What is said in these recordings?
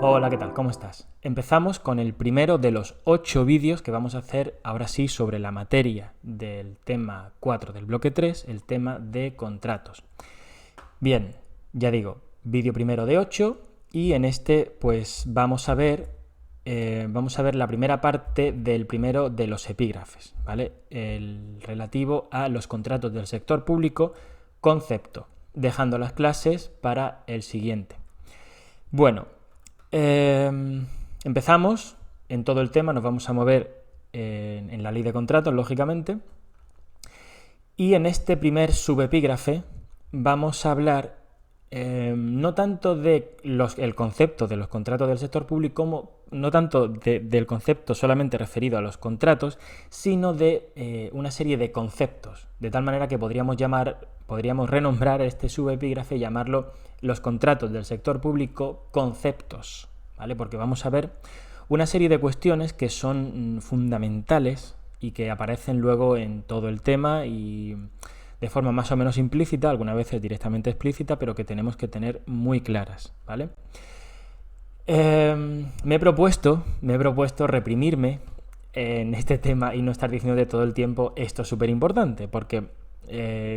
Hola, ¿qué tal? ¿Cómo estás? Empezamos con el primero de los 8 vídeos que vamos a hacer ahora sí sobre la materia del tema 4 del bloque 3, el tema de contratos. Bien, ya digo, vídeo primero de 8 y en este pues vamos a ver la primera parte del primero de los epígrafes, ¿vale? El relativo a los contratos del sector público, concepto, dejando las clases para el siguiente. Bueno, empezamos en todo el tema, nos vamos a mover en la ley de contratos, lógicamente, y en este primer subepígrafe vamos a hablar no tanto del concepto de los contratos del sector público, como no tanto del concepto solamente referido a los contratos, sino de una serie de conceptos, de tal manera que podríamos renombrar este subepígrafe y llamarlo los contratos del sector público conceptos, ¿vale? Porque vamos a ver una serie de cuestiones que son fundamentales y que aparecen luego en todo el tema y de forma más o menos implícita, algunas veces directamente explícita, pero que tenemos que tener muy claras, ¿vale? Me he propuesto reprimirme en este tema y no estar diciéndote todo el tiempo esto es súper importante, porque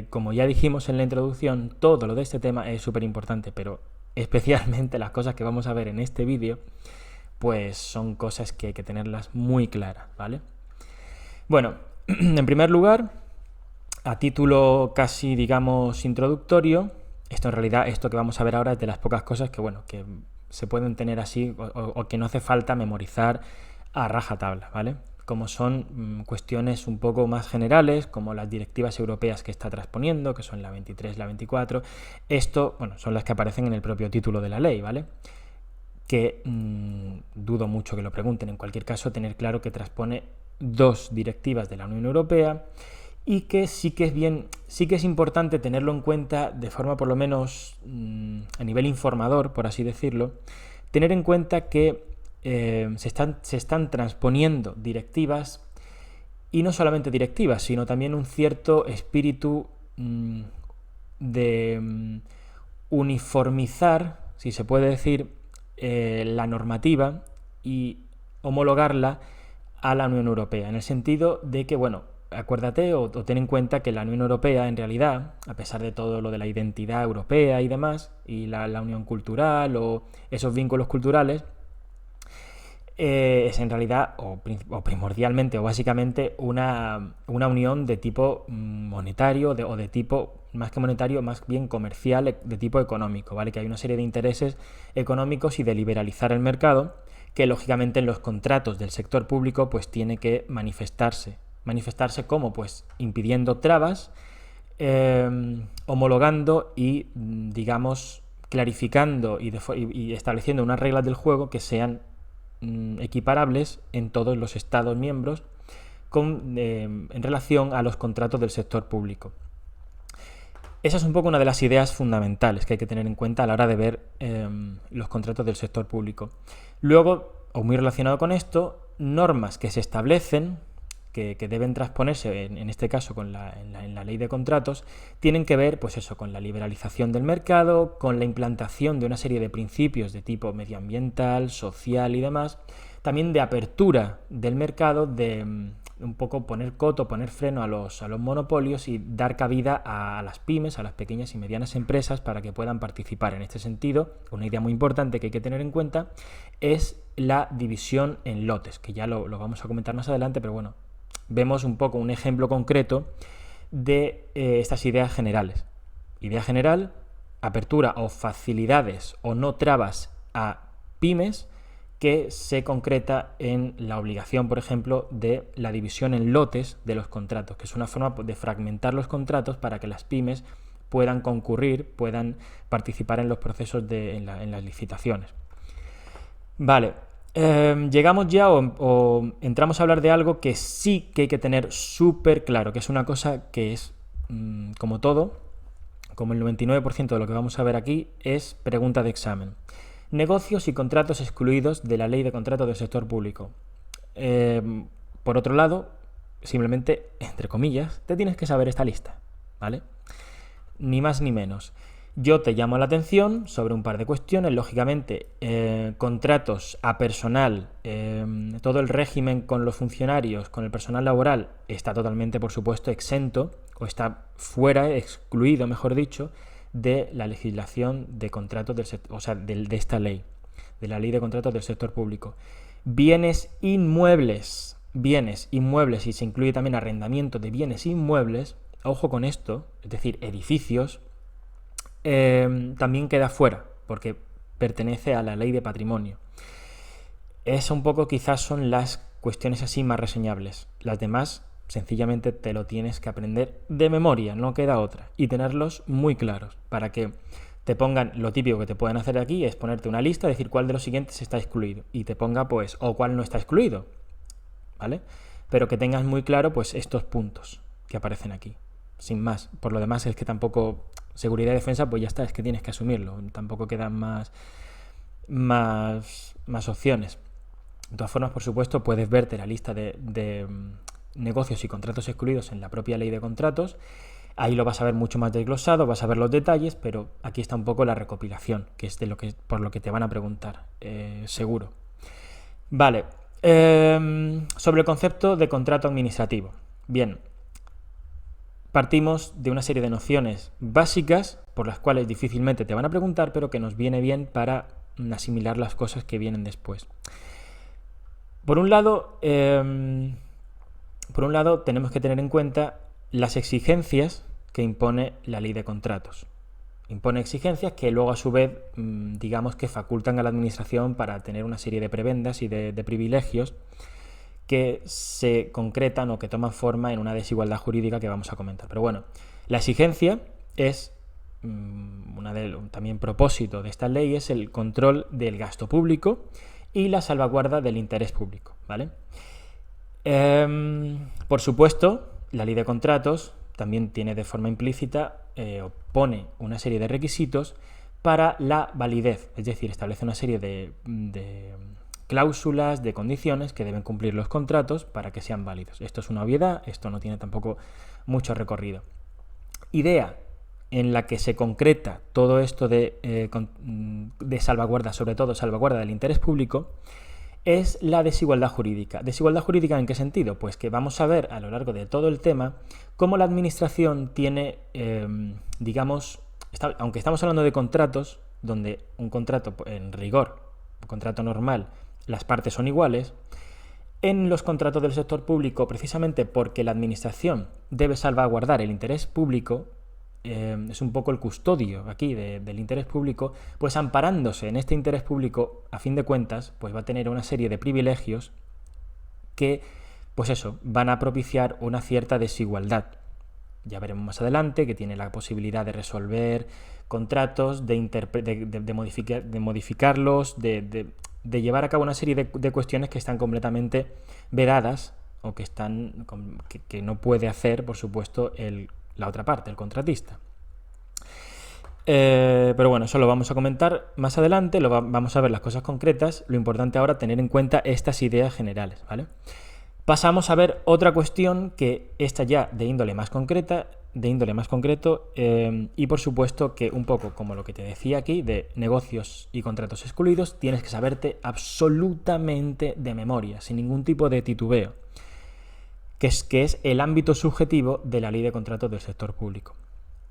como ya dijimos en la introducción, todo lo de este tema es súper importante, pero especialmente las cosas que vamos a ver en este vídeo, pues son cosas que hay que tenerlas muy claras, ¿vale? Bueno, en primer lugar, a título casi, digamos, introductorio, esto en realidad, esto que vamos a ver ahora es de las pocas cosas que, bueno, que se pueden tener así o que no hace falta memorizar a rajatabla, ¿vale? Como son cuestiones un poco más generales, como las directivas europeas que está transponiendo, que son la 23, la 24. Esto, bueno, son las que aparecen en el propio título de la ley, ¿vale? Que dudo mucho que lo pregunten. En cualquier caso, tener claro que transpone 2 directivas de la Unión Europea y que sí que es importante tenerlo en cuenta de forma por lo menos a nivel informador, por así decirlo, tener en cuenta que se están transponiendo directivas y no solamente directivas, sino también un cierto espíritu de uniformizar, si se puede decir, la normativa y homologarla a la Unión Europea, en el sentido de que, bueno, acuérdate o ten en cuenta que la Unión Europea en realidad, a pesar de todo lo de la identidad europea y demás, y la unión cultural o esos vínculos culturales, es en realidad o primordialmente o básicamente una unión de tipo monetario o de tipo, más que monetario, más bien comercial, de tipo económico, ¿vale? Que hay una serie de intereses económicos y de liberalizar el mercado que lógicamente en los contratos del sector público pues tiene que manifestarse. ¿Manifestarse cómo? Pues impidiendo trabas, homologando y, digamos, clarificando y estableciendo unas reglas del juego que sean equiparables en todos los Estados miembros en relación a los contratos del sector público. Esa es un poco una de las ideas fundamentales que hay que tener en cuenta a la hora de ver los contratos del sector público. Luego, o muy relacionado con esto, normas que se establecen, que deben transponerse, en este caso en la ley de contratos, tienen que ver pues eso, con la liberalización del mercado, con la implantación de una serie de principios de tipo medioambiental, social y demás, también de apertura del mercado, de un poco poner coto, poner freno a los monopolios y dar cabida a las pymes, a las pequeñas y medianas empresas para que puedan participar. En este sentido, una idea muy importante que hay que tener en cuenta es la división en lotes, que ya lo vamos a comentar más adelante, pero bueno, vemos un poco un ejemplo concreto de estas ideas generales. Idea general, apertura o facilidades o no trabas a pymes, que se concreta en la obligación, por ejemplo, de la división en lotes de los contratos, que es una forma de fragmentar los contratos para que las pymes puedan concurrir, puedan participar en los procesos en las licitaciones. Vale, llegamos ya o entramos a hablar de algo que sí que hay que tener súper claro, que es una cosa que es, como todo, como el 99% de lo que vamos a ver aquí, es pregunta de examen. Negocios y contratos excluidos de la ley de contratos del sector público. Por otro lado, simplemente, entre comillas, te tienes que saber esta lista, ¿vale? Ni más ni menos. Yo te llamo la atención sobre un par de cuestiones, lógicamente, contratos a personal, todo el régimen con los funcionarios, con el personal laboral, está totalmente, por supuesto, exento, o está fuera, excluido, mejor dicho, de la legislación de contratos del sector, o sea, de esta ley, de la ley de contratos del sector público. Bienes inmuebles, y se incluye también arrendamiento de bienes inmuebles, ojo con esto, es decir, edificios, también queda fuera, porque pertenece a la ley de patrimonio. Es un poco, quizás son las cuestiones así más reseñables. Las demás, sencillamente te lo tienes que aprender de memoria, no queda otra. Y tenerlos muy claros, para que te pongan, lo típico que te pueden hacer aquí es ponerte una lista, decir cuál de los siguientes está excluido. Y te ponga, pues, o cuál no está excluido, ¿vale? Pero que tengas muy claro, pues, estos puntos que aparecen aquí. Sin más. Por lo demás es que tampoco... Seguridad y defensa, pues ya está, es que tienes que asumirlo. Tampoco quedan más opciones. De todas formas, por supuesto, puedes verte la lista de negocios y contratos excluidos en la propia ley de contratos. Ahí lo vas a ver mucho más desglosado, vas a ver los detalles, pero aquí está un poco la recopilación, que es por lo que te van a preguntar, seguro. Vale, sobre el concepto de contrato administrativo. Bien, partimos de una serie de nociones básicas por las cuales difícilmente te van a preguntar, pero que nos viene bien para asimilar las cosas que vienen después. Por un lado, tenemos que tener en cuenta las exigencias que impone la ley de contratos. Impone exigencias que luego a su vez, digamos que facultan a la administración para tener una serie de prebendas y de privilegios que se concretan o que toman forma en una desigualdad jurídica que vamos a comentar. Pero bueno, la exigencia es, también propósito de esta ley es el control del gasto público y la salvaguarda del interés público, ¿vale? Por supuesto, la ley de contratos también tiene de forma implícita, pone una serie de requisitos para la validez, es decir, establece una serie de cláusulas, de condiciones que deben cumplir los contratos para que sean válidos. Esto es una obviedad, esto no tiene tampoco mucho recorrido. Idea en la que se concreta todo esto de salvaguarda, sobre todo salvaguarda del interés público, es la desigualdad jurídica. ¿Desigualdad jurídica en qué sentido? Pues que vamos a ver a lo largo de todo el tema cómo la administración tiene, aunque estamos hablando de contratos, donde un contrato en rigor, un contrato normal, las partes son iguales, en los contratos del sector público, precisamente porque la administración debe salvaguardar el interés público, es un poco el custodio aquí del interés público, pues amparándose en este interés público, a fin de cuentas, pues va a tener una serie de privilegios que, pues eso, van a propiciar una cierta desigualdad. Ya veremos más adelante que tiene la posibilidad de resolver contratos, de modificarlos, de llevar a cabo una serie de cuestiones que están completamente vedadas o que no puede hacer, por supuesto, la otra parte, el contratista. Pero bueno, eso lo vamos a comentar más adelante, vamos a ver las cosas concretas. Lo importante ahora es tener en cuenta estas ideas generales, ¿vale? Pasamos a ver otra cuestión que esta ya de índole más concreto, y por supuesto que un poco como lo que te decía aquí de negocios y contratos excluidos, tienes que saberte absolutamente de memoria, sin ningún tipo de titubeo, que es el ámbito subjetivo de la ley de contratos del sector público.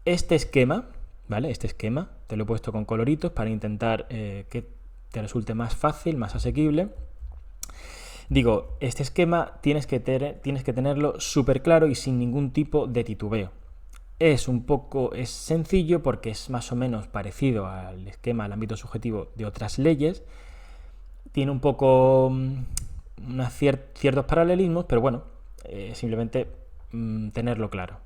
Este esquema, ¿vale? Este esquema te lo he puesto con coloritos para intentar que te resulte más fácil, más asequible. Digo, este esquema tienes que tenerlo súper claro y sin ningún tipo de titubeo. Es sencillo porque es más o menos parecido al esquema, al ámbito subjetivo de otras leyes. Tiene un poco ciertos paralelismos, pero bueno, simplemente tenerlo claro.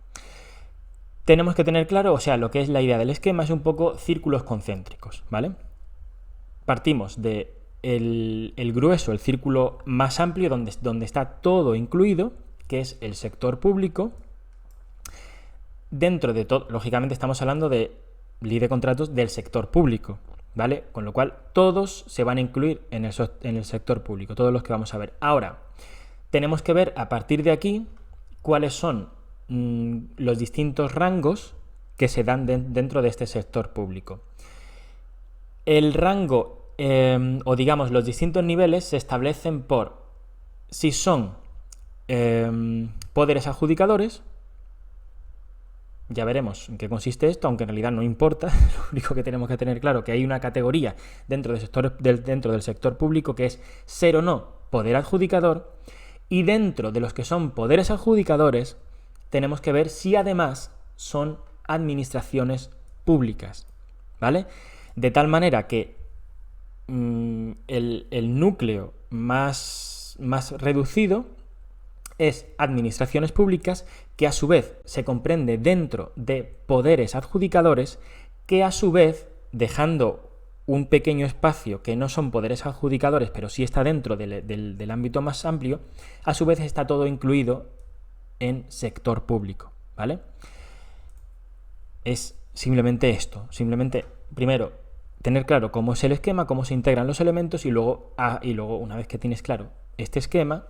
Tenemos que tener claro, o sea, lo que es la idea del esquema es un poco círculos concéntricos, ¿vale? Partimos de el grueso, el círculo más amplio donde está todo incluido, que es el sector público. Dentro de todo, lógicamente estamos hablando de ley de contratos del sector público, ¿vale? Con lo cual todos se van a incluir en el sector público, todos los que vamos a ver. Ahora, tenemos que ver a partir de aquí cuáles son los distintos rangos que se dan dentro de este sector público. El rango, o digamos los distintos niveles, se establecen por si son poderes adjudicadores. Ya veremos en qué consiste esto, aunque en realidad no importa. Lo único que tenemos que tener claro es que hay una categoría dentro del sector público que es ser o no poder adjudicador, y dentro de los que son poderes adjudicadores tenemos que ver si además son administraciones públicas, ¿vale? De tal manera que el núcleo más reducido es administraciones públicas, que a su vez se comprende dentro de poderes adjudicadores, que a su vez, dejando un pequeño espacio que no son poderes adjudicadores, pero sí está dentro del ámbito más amplio, a su vez está todo incluido en sector público, ¿vale? Es simplemente esto, simplemente, primero, tener claro cómo es el esquema, cómo se integran los elementos, y luego, una vez que tienes claro este esquema,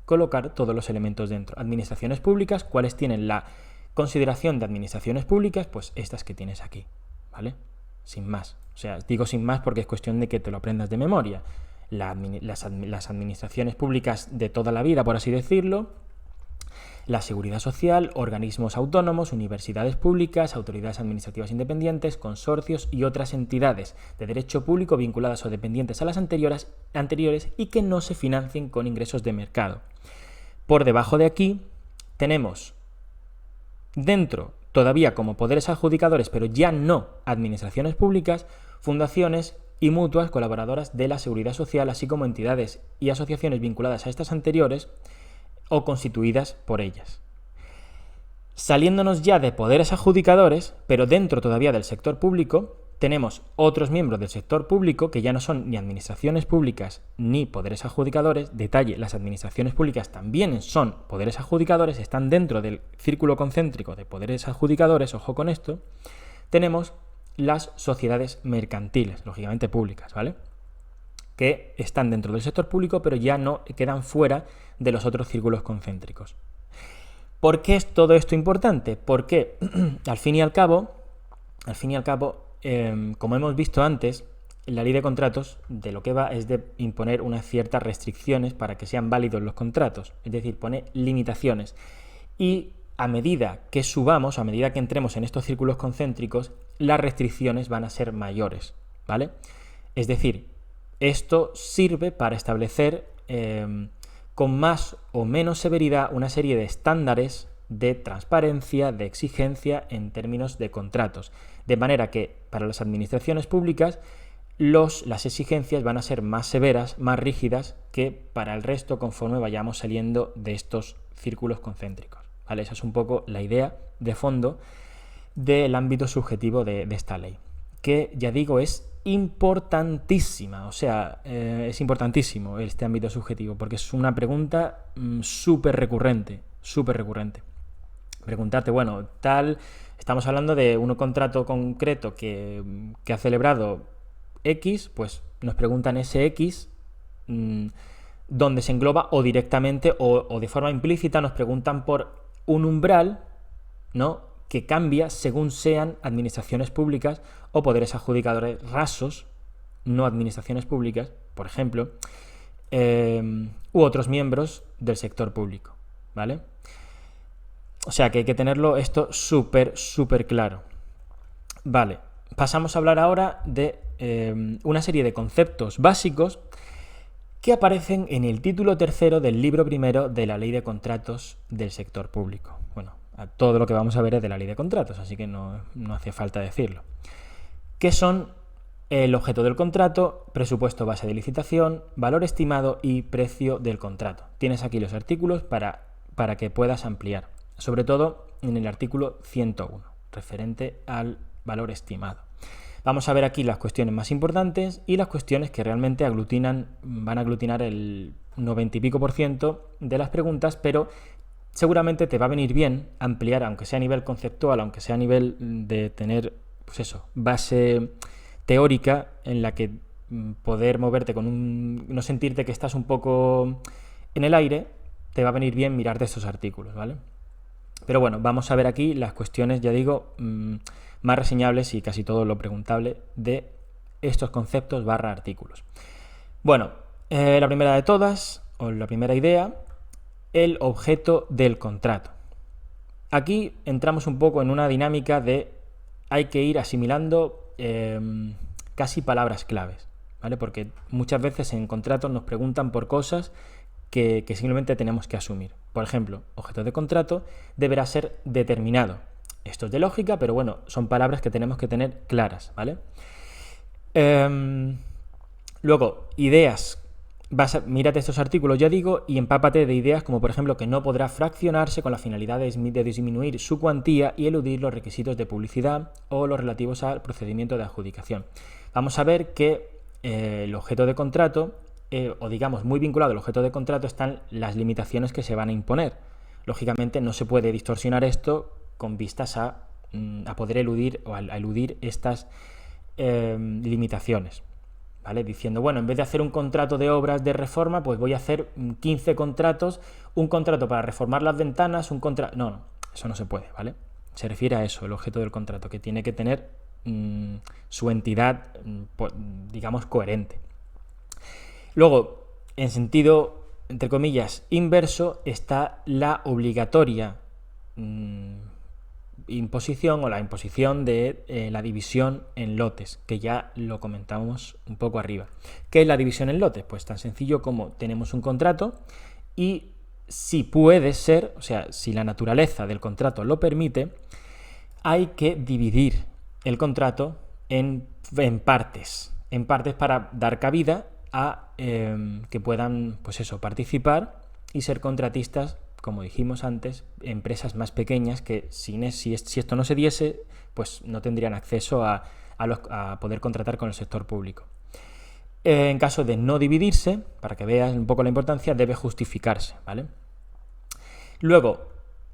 colocar todos los elementos dentro. Administraciones públicas, ¿cuáles tienen la consideración de administraciones públicas? Pues estas que tienes aquí, ¿vale? Sin más. O sea, digo sin más porque es cuestión de que te lo aprendas de memoria. Las administraciones públicas de toda la vida, por así decirlo, la seguridad social, organismos autónomos, universidades públicas, autoridades administrativas independientes, consorcios y otras entidades de derecho público vinculadas o dependientes a las anteriores y que no se financien con ingresos de mercado. Por debajo de aquí tenemos dentro, todavía como poderes adjudicadores, pero ya no administraciones públicas, fundaciones y mutuas colaboradoras de la seguridad social, así como entidades y asociaciones vinculadas a estas anteriores o constituidas por ellas. Saliéndonos ya de poderes adjudicadores, pero dentro todavía del sector público, tenemos otros miembros del sector público que ya no son ni administraciones públicas ni poderes adjudicadores. Detalle, las administraciones públicas también son poderes adjudicadores, están dentro del círculo concéntrico de poderes adjudicadores, ojo con esto. Tenemos las sociedades mercantiles, lógicamente públicas, ¿vale?, que están dentro del sector público, pero ya no quedan fuera de los otros círculos concéntricos. ¿Por qué es todo esto importante? Porque al fin y al cabo, como hemos visto antes, la ley de contratos de lo que va es de imponer unas ciertas restricciones para que sean válidos los contratos, es decir, pone limitaciones. Y a medida que subamos, a medida que entremos en estos círculos concéntricos, las restricciones van a ser mayores, ¿vale? Es decir, esto sirve para establecer con más o menos severidad una serie de estándares de transparencia, de exigencia en términos de contratos. De manera que para las administraciones públicas las exigencias van a ser más severas, más rígidas que para el resto conforme vayamos saliendo de estos círculos concéntricos, ¿vale? Esa es un poco la idea de fondo del ámbito subjetivo de esta ley, que ya digo es importantísima, o sea, es importantísimo este ámbito subjetivo porque es una pregunta súper recurrente. Preguntarte, bueno, estamos hablando de un contrato concreto que ha celebrado X, pues nos preguntan ese X, donde se engloba o directamente o de forma implícita nos preguntan por un umbral, ¿no?, que cambia según sean administraciones públicas o poderes adjudicadores rasos, no administraciones públicas, por ejemplo, u otros miembros del sector público, ¿vale? O sea que hay que tenerlo esto súper claro. Vale, pasamos a hablar ahora de una serie de conceptos básicos que aparecen en el título tercero del libro primero de la Ley de Contratos del Sector Público. Bueno, todo lo que vamos a ver es de la Ley de Contratos, así que no hace falta decirlo. ¿Qué son el objeto del contrato, presupuesto base de licitación, valor estimado y precio del contrato? Tienes aquí los artículos para que puedas ampliar, sobre todo en el artículo 101, referente al valor estimado. Vamos a ver aquí las cuestiones más importantes y las cuestiones que realmente van a aglutinar el 90 y pico % de las preguntas, pero seguramente te va a venir bien ampliar, aunque sea a nivel conceptual, aunque sea a nivel de tener, pues eso, base teórica en la que poder moverte no sentirte que estás un poco en el aire, te va a venir bien mirar de estos artículos, ¿vale? Pero bueno, vamos a ver aquí las cuestiones, ya digo, más reseñables y casi todo lo preguntable de estos conceptos / artículos. Bueno, la primera de todas, o la primera idea, el objeto del contrato. Aquí entramos un poco en una dinámica de hay que ir asimilando casi palabras claves, ¿vale? Porque muchas veces en contratos nos preguntan por cosas que simplemente tenemos que asumir. Por ejemplo, objeto de contrato deberá ser determinado. Esto es de lógica, pero bueno, son palabras que tenemos que tener claras, ¿vale? Luego, ideas. Mírate estos artículos, ya digo, y empápate de ideas como, por ejemplo, que no podrá fraccionarse con la finalidad de disminuir su cuantía y eludir los requisitos de publicidad o los relativos al procedimiento de adjudicación. Vamos a ver que el objeto de contrato, o digamos muy vinculado al objeto de contrato, están las limitaciones que se van a imponer. Lógicamente no se puede distorsionar esto con vistas a poder eludir o a eludir estas limitaciones. ¿Vale? Diciendo, bueno, en vez de hacer un contrato de obras de reforma, pues voy a hacer 15 contratos, un contrato para reformar las ventanas, un contrato... No, eso no se puede, ¿vale? Se refiere a eso, el objeto del contrato, que tiene que tener su entidad, digamos, coherente. Luego, en sentido, entre comillas, inverso, está la obligatoria imposición o la imposición de la división en lotes, que ya lo comentamos un poco arriba. ¿Qué es la división en lotes? Pues tan sencillo como tenemos un contrato y si puede ser, o sea, si la naturaleza del contrato lo permite, hay que dividir el contrato en partes para dar cabida a que puedan, pues eso, participar y ser contratistas, como dijimos antes, empresas más pequeñas que si esto no se diese, pues no tendrían acceso a poder contratar con el sector público. En caso de no dividirse, para que veas un poco la importancia, debe justificarse, ¿vale? Luego,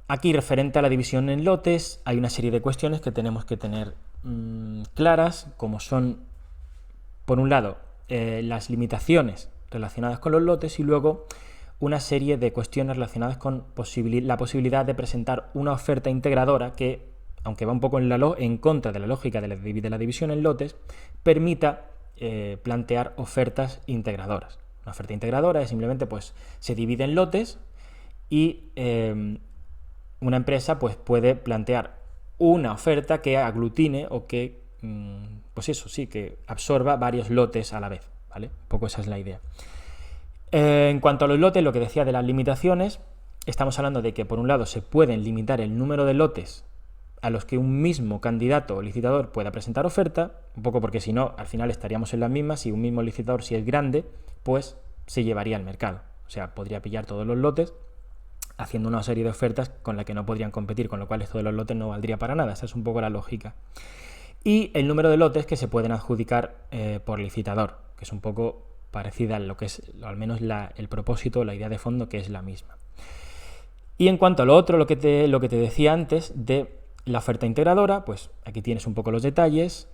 aquí referente a la división en lotes, hay una serie de cuestiones que tenemos que tener claras, como son, por un lado, las limitaciones relacionadas con los lotes y luego una serie de cuestiones relacionadas con la posibilidad de presentar una oferta integradora que, aunque va un poco en contra de la lógica de la división en lotes, permita plantear ofertas integradoras. Una oferta integradora es simplemente, pues, se divide en lotes y una empresa, pues, puede plantear una oferta que aglutine o que, pues eso, sí, que absorba varios lotes a la vez, ¿vale? Un poco esa es la idea. En cuanto a los lotes, lo que decía de las limitaciones, estamos hablando de que por un lado se pueden limitar el número de lotes a los que un mismo candidato o licitador pueda presentar oferta, un poco porque si no, al final estaríamos en las mismas, si un mismo licitador, si es grande, pues se llevaría al mercado. O sea, podría pillar todos los lotes haciendo una serie de ofertas con las que no podrían competir, con lo cual esto de los lotes no valdría para nada. Esa es un poco la lógica. Y el número de lotes que se pueden adjudicar por licitador, que es un poco parecida a lo que es, al menos el propósito, la idea de fondo, que es la misma. Y en cuanto a lo otro, lo que te decía antes de la oferta integradora, pues aquí tienes un poco los detalles,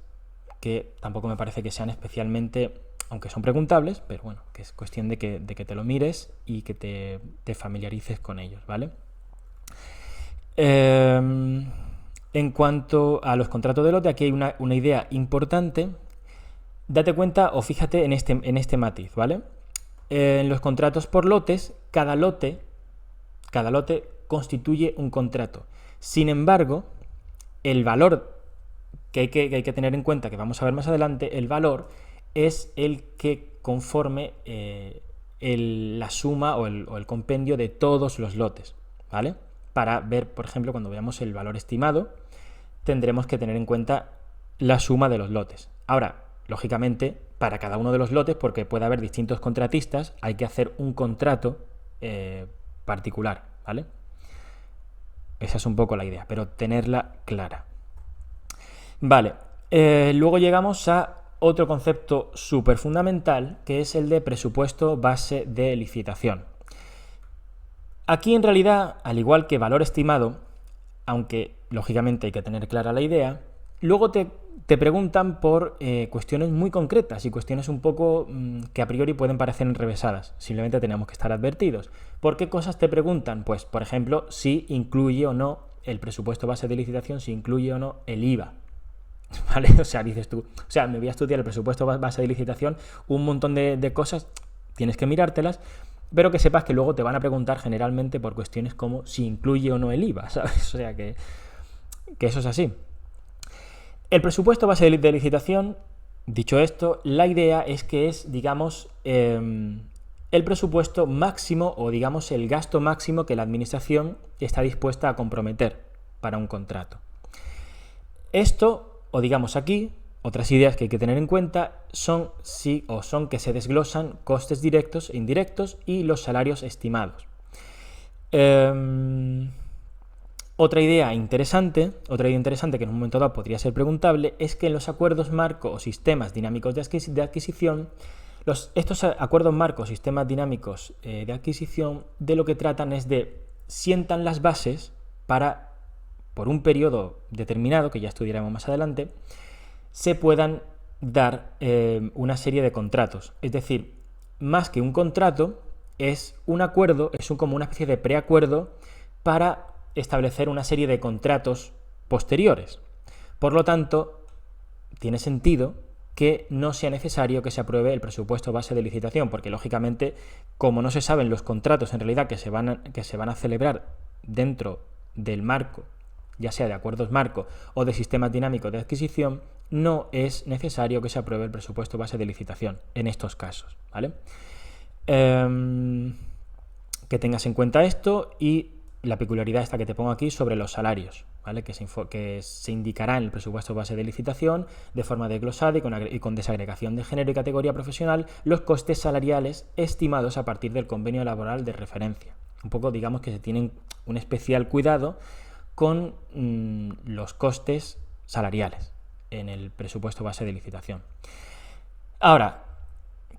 que tampoco me parece que sean especialmente, aunque son preguntables, pero bueno, que es cuestión de que te lo mires y que te familiarices con ellos, ¿vale? En cuanto a los contratos de lote, aquí hay una idea importante. Date cuenta o fíjate en este matiz, ¿vale? En los contratos por lotes, cada lote constituye un contrato. Sin embargo, el valor que hay que tener en cuenta, que vamos a ver más adelante, el valor es el que conforme la suma o el compendio de todos los lotes, ¿vale? Para ver, por ejemplo, cuando veamos el valor estimado, tendremos que tener en cuenta la suma de los lotes. Ahora, lógicamente, para cada uno de los lotes, porque puede haber distintos contratistas, hay que hacer un contrato particular, ¿vale? Esa es un poco la idea, pero tenerla clara. Vale, luego llegamos a otro concepto súper fundamental, que es el de presupuesto base de licitación. Aquí, en realidad, al igual que valor estimado, aunque lógicamente hay que tener clara la idea, luego te preguntan por cuestiones muy concretas y cuestiones un poco que a priori pueden parecer enrevesadas. Simplemente tenemos que estar advertidos. ¿Por qué cosas te preguntan? Pues, por ejemplo, si incluye o no el presupuesto base de licitación si incluye o no el IVA. ¿Vale? O sea, dices tú, o sea, me voy a estudiar el presupuesto base de licitación, un montón de cosas, tienes que mirártelas, pero que sepas que luego te van a preguntar generalmente por cuestiones como si incluye o no el IVA, ¿sabes? O sea, que eso es así. El presupuesto base de licitación, dicho esto, la idea es que es, digamos, el presupuesto máximo o, digamos, el gasto máximo que la administración está dispuesta a comprometer para un contrato. Esto, o digamos aquí, otras ideas que hay que tener en cuenta son que se desglosan costes directos e indirectos y los salarios estimados. Otra idea interesante que en un momento dado podría ser preguntable es que en los acuerdos marco o sistemas dinámicos de adquisición, estos acuerdos marco o sistemas dinámicos de adquisición de lo que tratan es de sientan las bases para, por un periodo determinado, que ya estudiaremos más adelante, se puedan dar una serie de contratos. Es decir, más que un contrato, es un acuerdo, como una especie de preacuerdo para establecer una serie de contratos posteriores. Por lo tanto, tiene sentido que no sea necesario que se apruebe el presupuesto base de licitación, porque lógicamente, como no se saben los contratos en realidad que se van a celebrar dentro del marco, ya sea de acuerdos marco o de sistemas dinámicos de adquisición, no es necesario que se apruebe el presupuesto base de licitación en estos casos, ¿vale? Que tengas en cuenta esto y la peculiaridad esta que te pongo aquí sobre los salarios, ¿vale? Que se indicará en el presupuesto base de licitación de forma desglosada y con desagregación de género y categoría profesional los costes salariales estimados a partir del convenio laboral de referencia. Un poco, digamos, que se tienen un especial cuidado con los costes salariales en el presupuesto base de licitación. Ahora,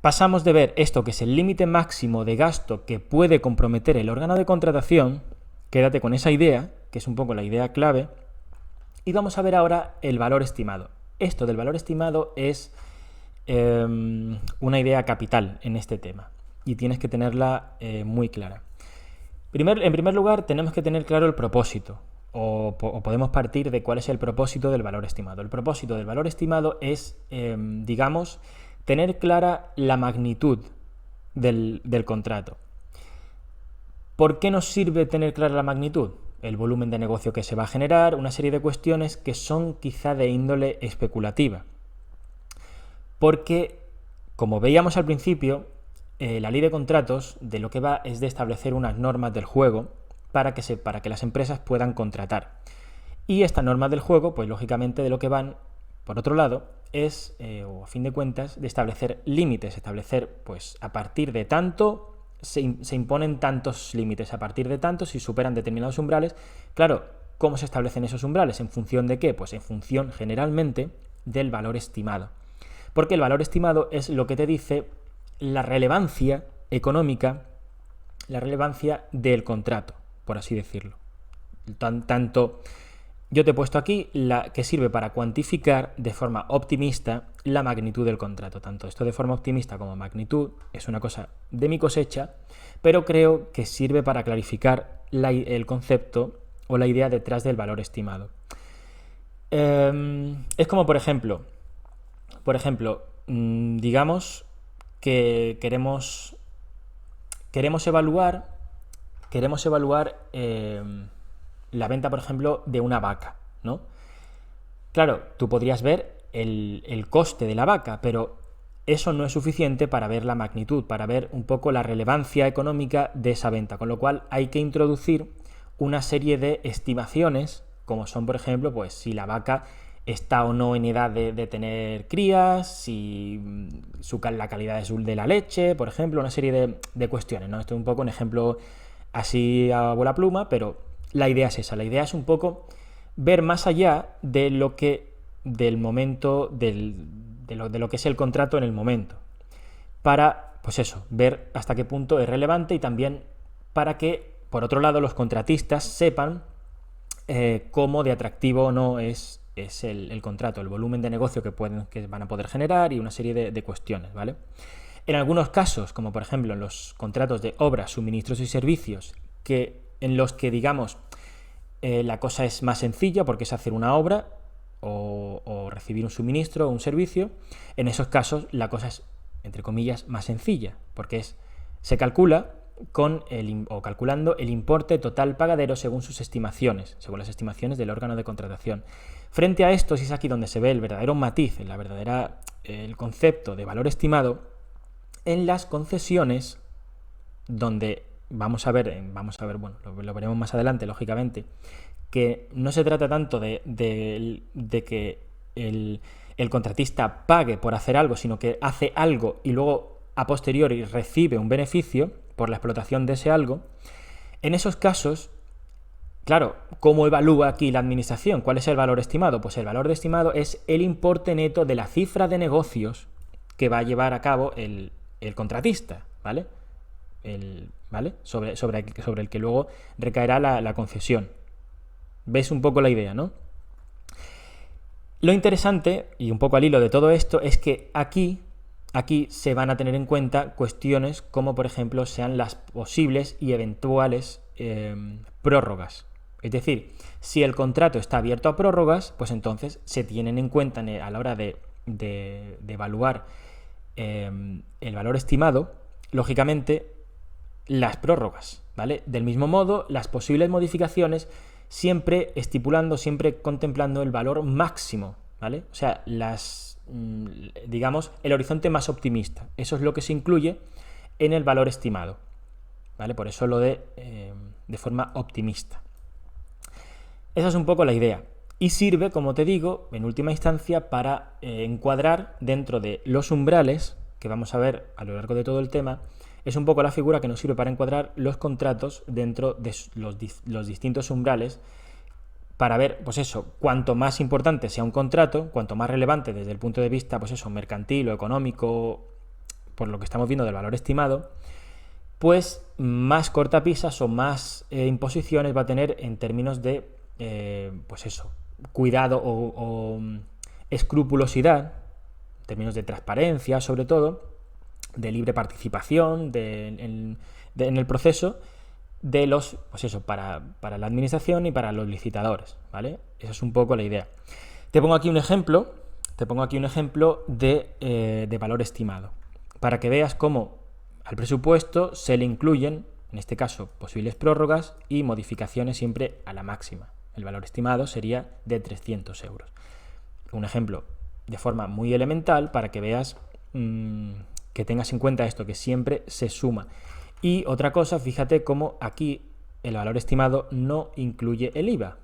pasamos de ver esto que es el límite máximo de gasto que puede comprometer el órgano de contratación, quédate con esa idea, que es un poco la idea clave, y vamos a ver ahora el valor estimado. Esto del valor estimado es una idea capital en este tema y tienes que tenerla muy clara. En primer lugar, tenemos que tener claro el propósito. O podemos partir de cuál es el propósito del valor estimado. El propósito del valor estimado es, digamos, tener clara la magnitud del contrato. ¿Por qué nos sirve tener clara la magnitud? El volumen de negocio que se va a generar, una serie de cuestiones que son quizá de índole especulativa. Porque, como veíamos al principio, la ley de contratos de lo que va es de establecer unas normas del juego para que las empresas puedan contratar. Y estas normas del juego, pues lógicamente de lo que van, por otro lado, es, o a fin de cuentas, de establecer límites, pues a partir de tanto, se imponen tantos límites, a partir de tanto, si superan determinados umbrales. Claro, ¿cómo se establecen esos umbrales? ¿En función de qué? Pues en función, generalmente, del valor estimado. Porque el valor estimado es lo que te dice la relevancia económica, la relevancia del contrato, por así decirlo. Tanto yo te he puesto aquí que sirve para cuantificar de forma optimista la magnitud del contrato. Tanto esto de forma optimista como magnitud es una cosa de mi cosecha, pero creo que sirve para clarificar el concepto o la idea detrás del valor estimado. Es como, por ejemplo, digamos que queremos evaluar la venta, por ejemplo, de una vaca, ¿no? Claro, tú podrías ver el coste de la vaca, pero eso no es suficiente para ver la magnitud, para ver un poco la relevancia económica de esa venta, con lo cual hay que introducir una serie de estimaciones, como son, por ejemplo, pues si la vaca está o no en edad de tener crías, si la calidad de la leche, por ejemplo, una serie de cuestiones, ¿no? Esto es un poco un ejemplo así a bola pluma, pero la idea es esa. La idea es un poco ver más allá de lo que del momento, de lo que es el contrato en el momento, para, pues eso, ver hasta qué punto es relevante y también para que, por otro lado, los contratistas sepan cómo de atractivo o no es el contrato, el volumen de negocio que van a poder generar y una serie de cuestiones, ¿vale? En algunos casos, como por ejemplo en los contratos de obras, suministros y servicios, en los que, digamos, la cosa es más sencilla porque es hacer una obra o recibir un suministro o un servicio. En esos casos la cosa es, entre comillas, más sencilla porque se calcula calculando el importe total pagadero según sus estimaciones, según las estimaciones del órgano de contratación. Frente a esto, si es aquí donde se ve el verdadero matiz, el concepto de valor estimado, en las concesiones, donde vamos a ver, bueno, lo veremos más adelante, lógicamente, que no se trata tanto de que el contratista pague por hacer algo, sino que hace algo y luego a posteriori recibe un beneficio por la explotación de ese algo. En esos casos, claro, ¿cómo evalúa aquí la administración? ¿Cuál es el valor estimado? Pues el valor estimado es el importe neto de la cifra de negocios que va a llevar a cabo el contratista, ¿vale? Sobre el que luego recaerá la concesión. ¿Ves un poco la idea, no? Lo interesante, y un poco al hilo de todo esto, es que aquí se van a tener en cuenta cuestiones como, por ejemplo, sean las posibles y eventuales prórrogas. Es decir, si el contrato está abierto a prórrogas, pues entonces se tienen en cuenta a la hora de evaluar el valor estimado, lógicamente, las prórrogas, ¿vale? Del mismo modo, las posibles modificaciones siempre contemplando el valor máximo, ¿vale? O sea, digamos, el horizonte más optimista. Eso es lo que se incluye en el valor estimado, ¿vale? Por eso lo de forma optimista. Esa es un poco la idea. Y sirve, como te digo, en última instancia, para encuadrar dentro de los umbrales, que vamos a ver a lo largo de todo el tema. Es un poco la figura que nos sirve para encuadrar los contratos dentro de los distintos umbrales, para ver, pues eso, cuanto más importante sea un contrato, cuanto más relevante desde el punto de vista, pues eso, mercantil o económico, por lo que estamos viendo del valor estimado, pues más cortapisas o más imposiciones va a tener en términos de, pues eso, cuidado o escrupulosidad, en términos de transparencia, sobre todo, de libre participación en el proceso de los, pues eso, para la administración y para los licitadores, ¿vale? Esa es un poco la idea. Te pongo aquí un ejemplo de valor estimado, para que veas cómo al presupuesto se le incluyen, en este caso, posibles prórrogas y modificaciones siempre a la máxima. El valor estimado sería de 300 euros. Un ejemplo de forma muy elemental para que veas que tengas en cuenta esto, que siempre se suma. Y otra cosa, fíjate cómo aquí el valor estimado no incluye el IVA,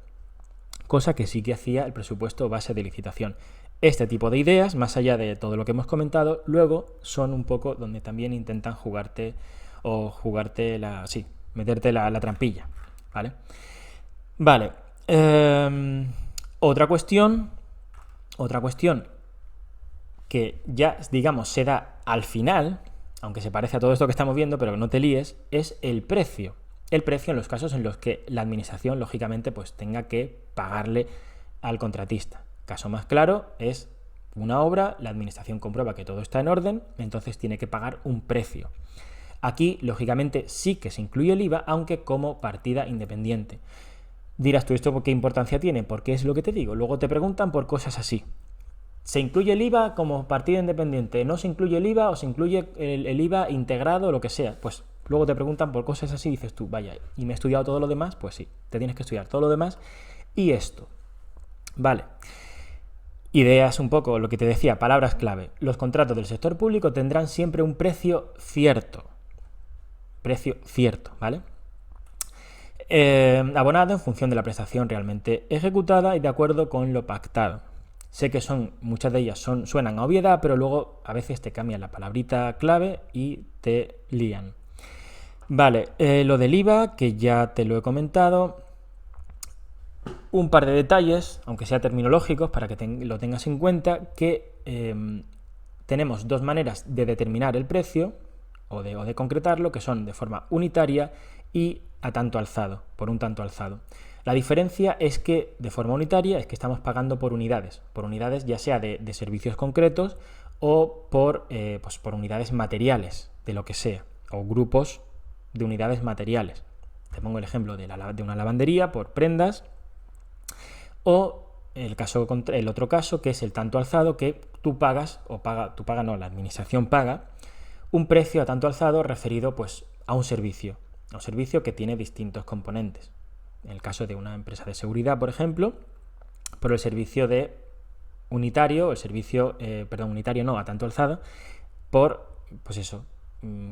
cosa que sí que hacía el presupuesto base de licitación. Este tipo de ideas, más allá de todo lo que hemos comentado, luego son un poco donde también intentan meterte la trampilla, ¿vale? Vale. Otra cuestión que ya, digamos, se da al final, aunque se parece a todo esto que estamos viendo, pero que no te líes, es el precio. El precio en los casos en los que la administración, lógicamente, pues tenga que pagarle al contratista. Caso más claro es una obra, la administración comprueba que todo está en orden, entonces tiene que pagar un precio. Aquí, lógicamente, sí que se incluye el IVA, aunque como partida independiente. Dirás tú, ¿esto qué importancia tiene? Porque es lo que te digo. Luego te preguntan por cosas así. ¿Se incluye el IVA como partida independiente? ¿No se incluye el IVA o se incluye el IVA integrado o lo que sea? Pues luego te preguntan por cosas así y dices tú, vaya, ¿y me he estudiado todo lo demás? Pues sí, te tienes que estudiar todo lo demás y esto. Vale. Ideas un poco, lo que te decía, palabras clave. Los contratos del sector público tendrán siempre un precio cierto. Precio cierto, ¿vale? Abonado en función de la prestación realmente ejecutada y de acuerdo con lo pactado. Sé que muchas de ellas suenan a obviedad, pero luego a veces te cambian la palabrita clave y te lían. Vale, lo del IVA, que ya te lo he comentado. Un par de detalles, aunque sea terminológicos, para que lo tengas en cuenta, que tenemos dos maneras de determinar el precio o de concretarlo, que son de forma unitaria y a tanto alzado, por un tanto alzado. La diferencia es que, de forma unitaria, es que estamos pagando por unidades ya sea de servicios concretos o por unidades materiales, de lo que sea, o grupos de unidades materiales. te pongo el ejemplo de una lavandería por prendas, o el otro caso, que es el tanto alzado, que tú pagas, la administración paga un precio a tanto alzado referido pues a un servicio que tiene distintos componentes. En el caso de una empresa de seguridad, por ejemplo, por el servicio de unitario, unitario no, a tanto alzado, por, pues eso,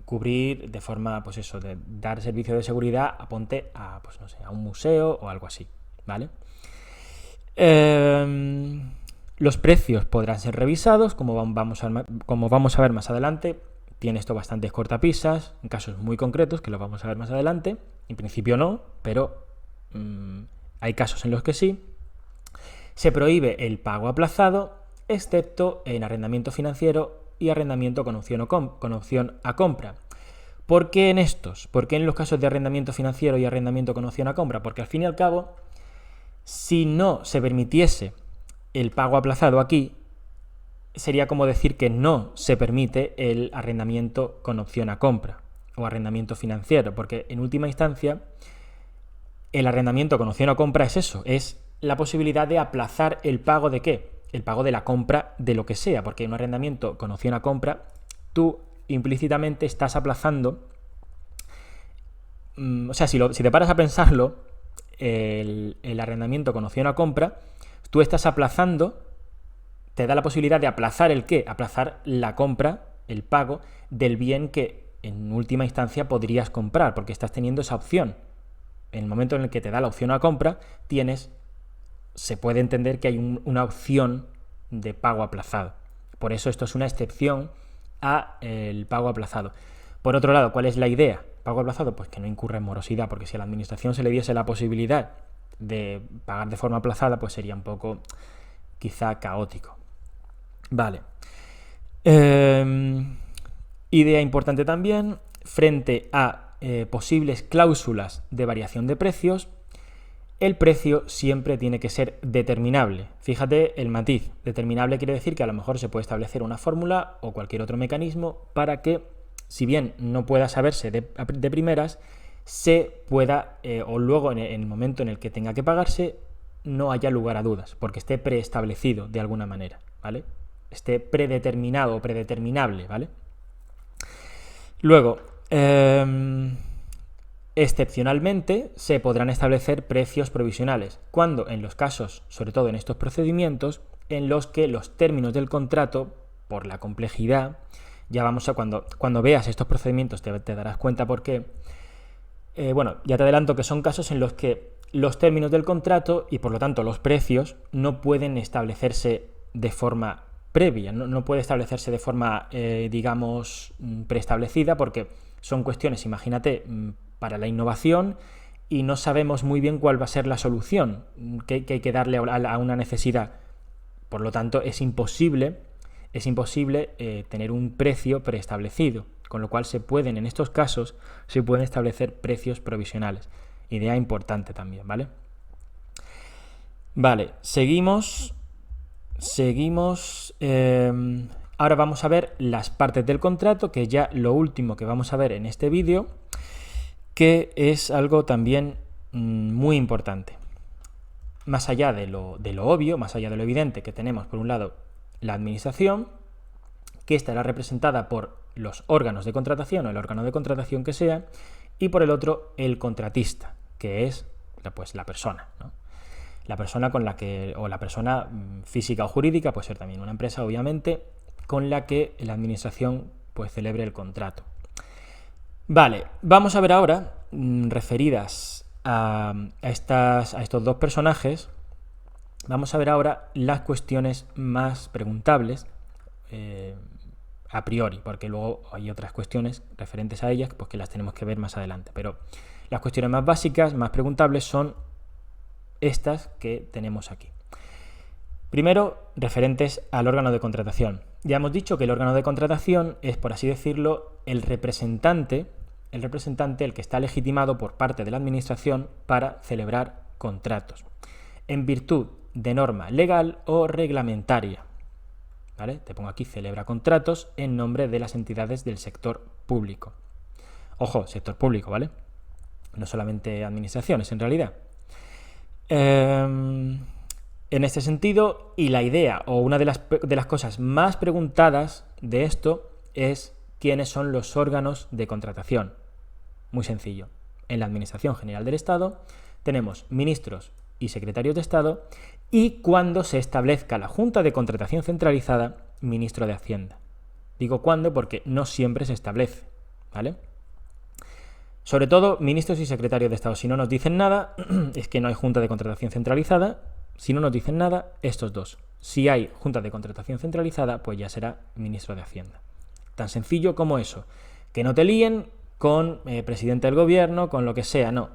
cubrir de forma, pues eso, de dar servicio de seguridad, ponte a, pues no sé, a un museo o algo así, ¿vale? Los precios podrán ser revisados, como vamos a ver más adelante. Tiene esto bastantes cortapisas, en casos muy concretos, que lo vamos a ver más adelante. En principio no, pero hay casos en los que sí. Se prohíbe el pago aplazado, excepto en arrendamiento financiero y arrendamiento con opción a compra. ¿Por qué en estos? ¿Por qué en los casos de arrendamiento financiero y arrendamiento con opción a compra? Porque al fin y al cabo, si no se permitiese el pago aplazado aquí, sería como decir que no se permite el arrendamiento con opción a compra o arrendamiento financiero, porque en última instancia el arrendamiento con opción a compra es eso, es la posibilidad de aplazar el pago de ¿qué? El pago de la compra de lo que sea, porque en un arrendamiento con opción a compra tú implícitamente estás aplazando, o sea, si te paras a pensarlo, el arrendamiento con opción a compra, tú estás aplazando, te da la posibilidad de aplazar el qué, aplazar la compra, el pago del bien que en última instancia podrías comprar, porque estás teniendo esa opción. En el momento en el que te da la opción a compra, se puede entender que hay una opción de pago aplazado. Por eso esto es una excepción a el pago aplazado. Por otro lado, ¿cuál es la idea? Pago aplazado, pues que no incurra en morosidad, porque si a la administración se le diese la posibilidad de pagar de forma aplazada, pues sería un poco quizá caótico. Vale. Idea importante también, frente a posibles cláusulas de variación de precios, el precio siempre tiene que ser determinable. Fíjate el matiz. Determinable quiere decir que a lo mejor se puede establecer una fórmula o cualquier otro mecanismo para que, si bien no pueda saberse de primeras, se pueda, o luego en el momento en el que tenga que pagarse, no haya lugar a dudas, porque esté preestablecido de alguna manera, ¿vale? Esté predeterminado o predeterminable, ¿vale? Luego, excepcionalmente se podrán establecer precios provisionales, cuando en los casos, sobre todo en estos procedimientos, en los que los términos del contrato, por la complejidad, ya vamos a cuando veas estos procedimientos te darás cuenta por qué. Bueno, ya te adelanto que son casos en los que los términos del contrato y por lo tanto los precios no pueden establecerse de forma previa, no puede establecerse de forma, digamos, preestablecida, porque son cuestiones, imagínate, para la innovación y no sabemos muy bien cuál va a ser la solución que hay que darle a una necesidad. Por lo tanto, es imposible tener un precio preestablecido, con lo cual en estos casos, se pueden establecer precios provisionales. Idea importante también, ¿vale? Vale, seguimos. Ahora vamos a ver las partes del contrato, que es ya lo último que vamos a ver en este vídeo, que es algo también muy importante. Más allá de lo obvio, más allá de lo evidente, que tenemos por un lado la administración, que estará representada por los órganos de contratación o el órgano de contratación que sea, y por el otro el contratista, que es pues la persona, ¿no? La persona con la que, o la persona física o jurídica, puede ser también una empresa, obviamente, con la que la administración pues celebre el contrato. Vale, vamos a ver ahora, referidas a estos dos personajes, vamos a ver ahora las cuestiones más preguntables a priori, porque luego hay otras cuestiones referentes a ellas pues que las tenemos que ver más adelante, pero las cuestiones más básicas, más preguntables, son estas que tenemos aquí. Primero, referentes al órgano de contratación. Ya hemos dicho que el órgano de contratación es, por así decirlo, el representante, el que está legitimado por parte de la administración para celebrar contratos, en virtud de norma legal o reglamentaria. ¿Vale? Te pongo aquí, celebra contratos en nombre de las entidades del sector público. Ojo, sector público, ¿vale? no solamente administraciones en realidad. En este sentido, y la idea, o una de las cosas más preguntadas de esto es quiénes son los órganos de contratación. Muy sencillo. En la Administración General del Estado tenemos ministros y secretarios de Estado, y cuando se establezca la Junta de Contratación Centralizada, ministro de Hacienda. Digo cuándo porque no siempre se establece, ¿vale? Sobre todo, ministros y secretarios de Estado. Si no nos dicen nada, es que no hay Junta de Contratación Centralizada. Si no nos dicen nada, estos dos. Si hay Junta de Contratación Centralizada, pues ya será ministro de Hacienda. Tan sencillo como eso. Que no te líen con presidente del gobierno, con lo que sea, no.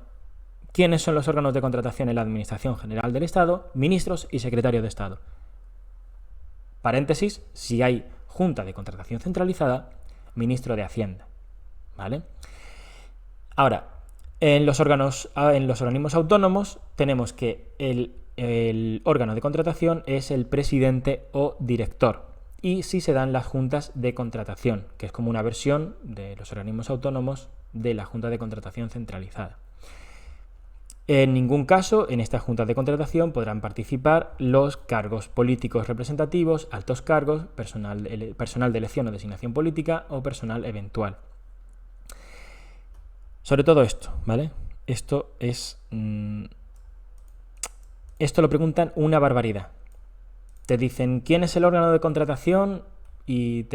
¿Quiénes son los órganos de contratación en la Administración General del Estado? Ministros y secretarios de Estado. Paréntesis, si hay Junta de Contratación Centralizada, ministro de Hacienda, ¿vale? Ahora, en los organismos autónomos tenemos que el órgano de contratación es el presidente o director, y si se dan las juntas de contratación, que es como una versión de los organismos autónomos de la Junta de Contratación Centralizada. En ningún caso, en estas juntas de contratación podrán participar los cargos políticos representativos, altos cargos, personal de elección o designación política o personal eventual. Sobre todo esto, ¿vale? Esto lo preguntan una barbaridad. Te dicen quién es el órgano de contratación y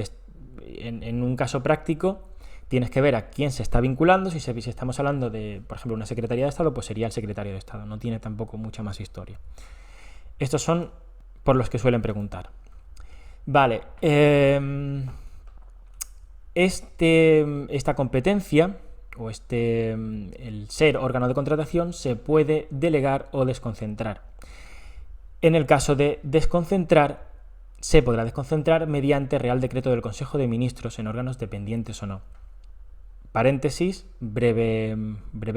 en un caso práctico tienes que ver a quién se está vinculando. Si estamos hablando de, por ejemplo, una Secretaría de Estado, pues sería el secretario de Estado. No tiene tampoco mucha más historia. Estos son por los que suelen preguntar. Vale. Esta competencia, o el ser órgano de contratación, se puede delegar o desconcentrar. En el caso de desconcentrar, se podrá desconcentrar mediante Real Decreto del Consejo de Ministros en órganos dependientes o no. Paréntesis, breve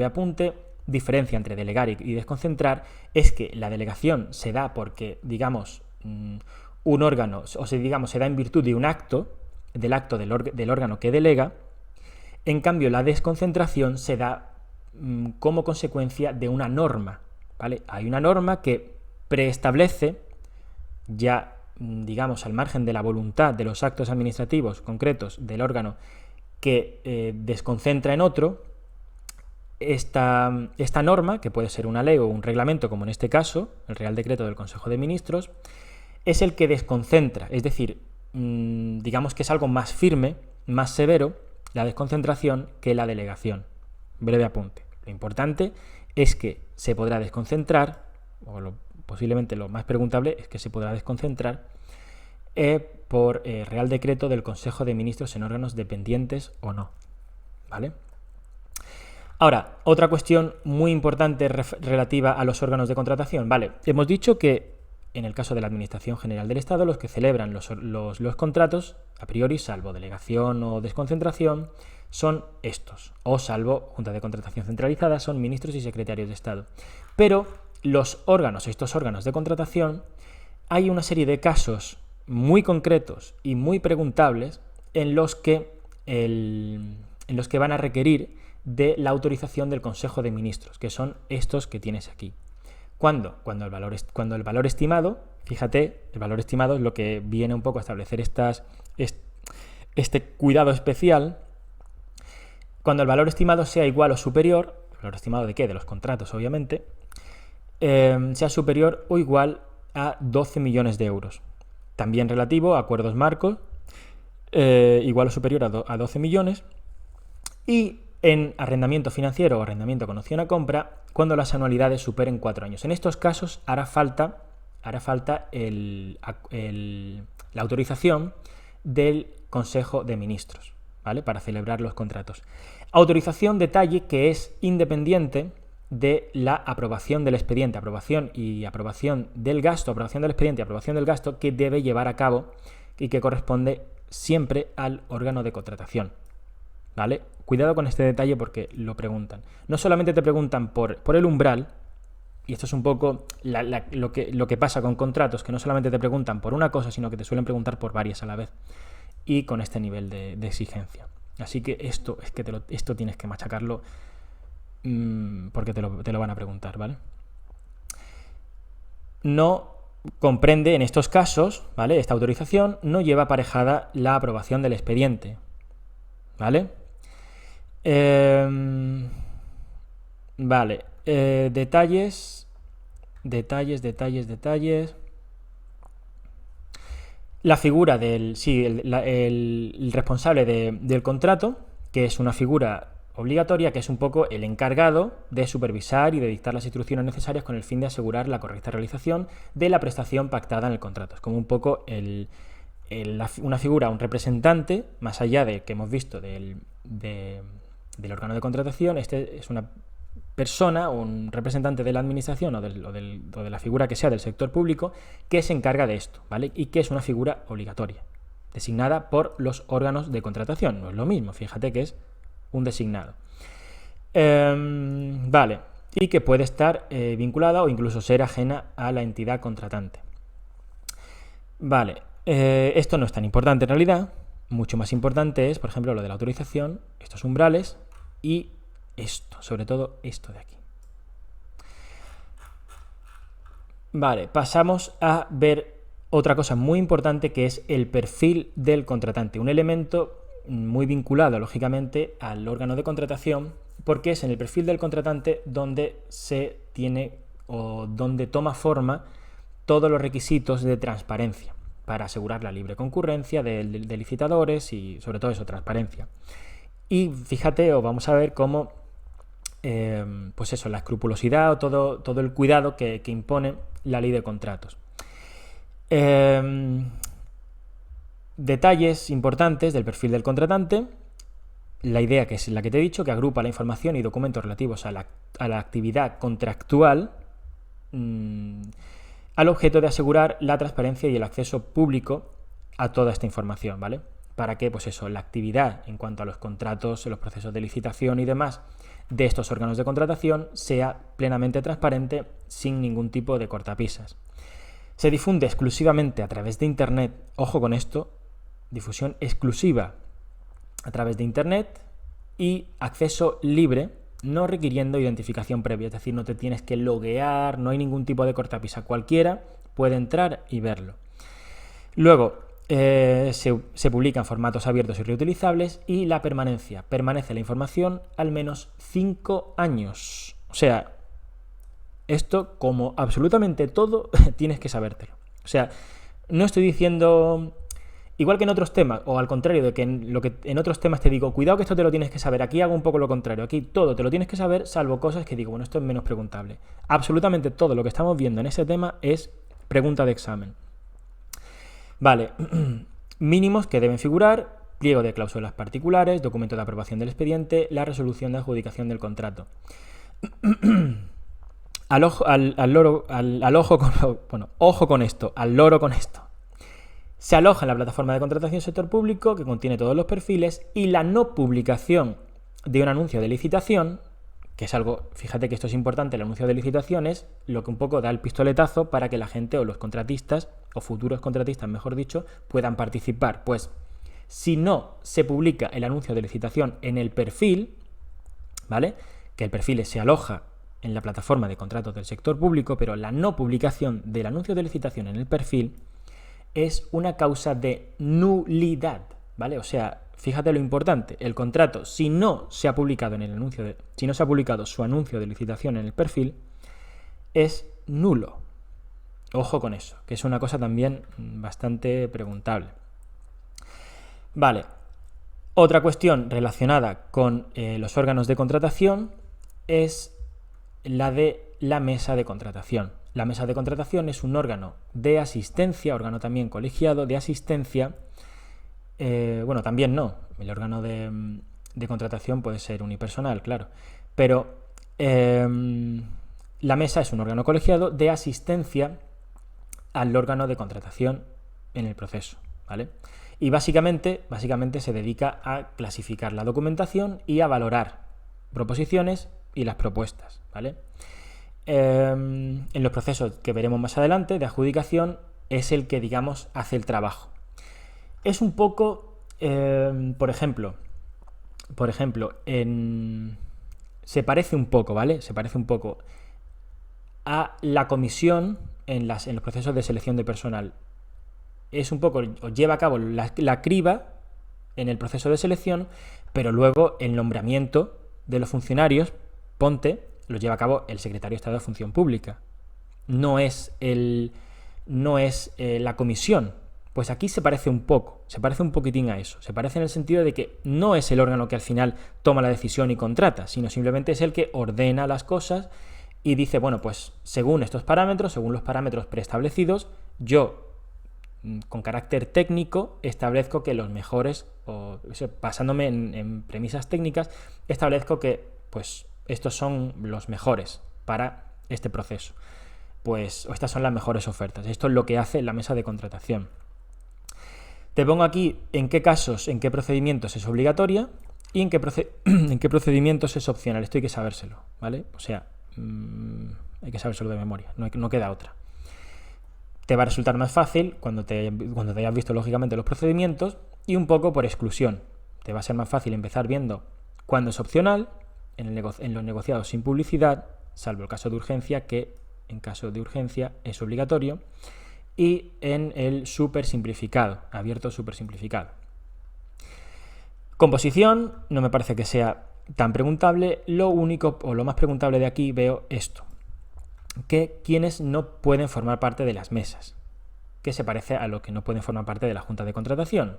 apunte, diferencia entre delegar y desconcentrar es que la delegación se da porque, digamos, un órgano, se da en virtud de un acto, del órgano que delega. En cambio, la desconcentración se da como consecuencia de una norma, ¿vale? Hay una norma que preestablece, ya, digamos, al margen de la voluntad de los actos administrativos concretos del órgano que desconcentra en otro, esta norma, que puede ser una ley o un reglamento, como en este caso, el Real Decreto del Consejo de Ministros, es el que desconcentra, es decir, digamos que es algo más firme, más severo, la desconcentración, que la delegación. Breve apunte. Lo importante es que se podrá desconcentrar, o posiblemente lo más preguntable es que se podrá desconcentrar por Real Decreto del Consejo de Ministros en órganos dependientes o no, ¿vale? Ahora, otra cuestión muy importante relativa a los órganos de contratación, ¿vale? Hemos dicho que en el caso de la Administración General del Estado, los que celebran los contratos, a priori, salvo delegación o desconcentración, son estos, o salvo Junta de Contratación Centralizada, son ministros y secretarios de Estado. Pero estos órganos de contratación, hay una serie de casos muy concretos y muy preguntables en los que van a requerir de la autorización del Consejo de Ministros, que son estos que tienes aquí. ¿Cuándo? Cuando el valor estimado, fíjate, el valor estimado es lo que viene un poco a establecer este cuidado especial. Cuando el valor estimado sea igual o superior, ¿el valor estimado de qué? De los contratos, obviamente, sea superior o igual a 12 millones de euros. También relativo a acuerdos marcos, igual o superior a 12 millones. Y en arrendamiento financiero o arrendamiento con opción a compra, cuando las anualidades superen 4 años. En estos casos hará falta la autorización del Consejo de Ministros, ¿vale? Para celebrar los contratos. Autorización, detalle, que es independiente de la aprobación del expediente, aprobación del expediente y aprobación del gasto que debe llevar a cabo y que corresponde siempre al órgano de contratación, ¿vale? Cuidado con este detalle porque lo preguntan. No solamente te preguntan por el umbral, y esto es un poco lo que pasa con contratos, que no solamente te preguntan por una cosa, sino que te suelen preguntar por varias a la vez, y con este nivel de exigencia. Así que esto tienes que machacarlo, porque te lo van a preguntar, ¿vale? No comprende en estos casos, ¿vale? Esta autorización no lleva aparejada la aprobación del expediente, ¿vale? Vale, detalles. La figura del el responsable del contrato, que es una figura obligatoria, que es un poco el encargado de supervisar y de dictar las instrucciones necesarias con el fin de asegurar la correcta realización de la prestación pactada en el contrato. Es como un poco una figura, un representante, más allá de que hemos visto del órgano de contratación. Este es una persona, un representante de la administración o de la figura que sea del sector público, que se encarga de esto, ¿vale? Y que es una figura obligatoria, designada por los órganos de contratación. No es lo mismo, fíjate que es un designado. Vale, y que puede estar vinculada o incluso ser ajena a la entidad contratante. Vale, esto no es tan importante en realidad. Mucho más importante es, por ejemplo, lo de la autorización, estos umbrales y esto, sobre todo esto de aquí. Vale, pasamos a ver otra cosa muy importante, que es el perfil del contratante. Un elemento muy vinculado, lógicamente, al órgano de contratación, porque es en el perfil del contratante donde se tiene o donde toma forma todos los requisitos de transparencia para asegurar la libre concurrencia de licitadores y, sobre todo eso, transparencia. Y fíjate, o vamos a ver cómo pues eso, la escrupulosidad o todo el cuidado que impone la ley de contratos. Detalles importantes del perfil del contratante. La idea, que es la que te he dicho, que agrupa la información y documentos relativos a la actividad contractual al objeto de asegurar la transparencia y el acceso público a toda esta información, ¿vale? Para que, pues eso, la actividad en cuanto a los contratos, los procesos de licitación y demás de estos órganos de contratación sea plenamente transparente, sin ningún tipo de cortapisas. Se difunde exclusivamente a través de Internet, ojo con esto, difusión exclusiva a través de Internet y acceso libre, no requiriendo identificación previa, es decir, no te tienes que loguear, no hay ningún tipo de cortapisa, cualquiera puede entrar y verlo. Luego, se publica en formatos abiertos y reutilizables, y la permanencia. Permanece la información al menos 5 años. O sea, esto, como absolutamente todo, tienes que sabértelo. O sea, no estoy diciendo, igual que en otros temas, o al contrario de que en otros temas te digo, cuidado que esto te lo tienes que saber, aquí hago un poco lo contrario. Aquí todo te lo tienes que saber, salvo cosas que digo, bueno, esto es menos preguntable. Absolutamente todo lo que estamos viendo en ese tema es pregunta de examen. Vale, mínimos que deben figurar: pliego de cláusulas particulares, documento de aprobación del expediente, la resolución de adjudicación del contrato. Ojo con esto, al loro con esto. Se aloja en la plataforma de contratación sector público, que contiene todos los perfiles, y la no publicación de un anuncio de licitación, que es algo, fíjate que esto es importante, el anuncio de licitación es lo que un poco da el pistoletazo para que la gente o los contratistas, o futuros contratistas, mejor dicho, puedan participar. Pues si no se publica el anuncio de licitación en el perfil, ¿vale? Que el perfil se aloja en la plataforma de contratos del sector público, pero la no publicación del anuncio de licitación en el perfil es una causa de nulidad, ¿vale? O sea, fíjate lo importante, el contrato, si no se ha publicado si no se ha publicado su anuncio de licitación en el perfil, es nulo. Ojo con eso, que es una cosa también bastante preguntable. Vale, otra cuestión relacionada con los órganos de contratación es la de la mesa de contratación. La mesa de contratación es un órgano de asistencia, órgano también colegiado de asistencia. Bueno, también no, el órgano de contratación puede ser unipersonal, claro, pero la mesa es un órgano colegiado de asistencia al órgano de contratación en el proceso, ¿vale? Y básicamente se dedica a clasificar la documentación y a valorar proposiciones y las propuestas, ¿vale? En los procesos que veremos más adelante de adjudicación es el que, digamos, hace el trabajo. Es un poco, por ejemplo, se parece un poco, ¿vale? Se parece un poco a la comisión en los procesos de selección de personal. Es un poco, os lleva a cabo la criba en el proceso de selección, pero luego el nombramiento de los funcionarios, lo lleva a cabo el secretario de Estado de Función Pública. No es la comisión. Pues aquí se parece un poco, se parece un poquitín a eso. Se parece en el sentido de que no es el órgano que al final toma la decisión y contrata, sino simplemente es el que ordena las cosas y dice, bueno, pues según estos parámetros, según los parámetros preestablecidos, yo, con carácter técnico, establezco que los mejores, basándome en premisas técnicas, establezco que pues estos son los mejores para este proceso. Pues estas son las mejores ofertas. Esto es lo que hace la mesa de contratación. Te pongo aquí en qué casos, en qué procedimientos es obligatoria y en qué procedimientos es opcional. Esto hay que sabérselo, ¿vale? O sea, hay que sabérselo de memoria, no queda otra. Te va a resultar más fácil cuando te hayas visto lógicamente los procedimientos y un poco por exclusión. Te va a ser más fácil empezar viendo cuándo es opcional, en los negociados sin publicidad, salvo el caso de urgencia, que en caso de urgencia es obligatorio, y en el súper simplificado, abierto súper simplificado. Composición, no me parece que sea tan preguntable. Lo único o lo más preguntable de aquí veo esto, que quienes no pueden formar parte de las mesas, que se parece a lo que no pueden formar parte de la junta de contratación.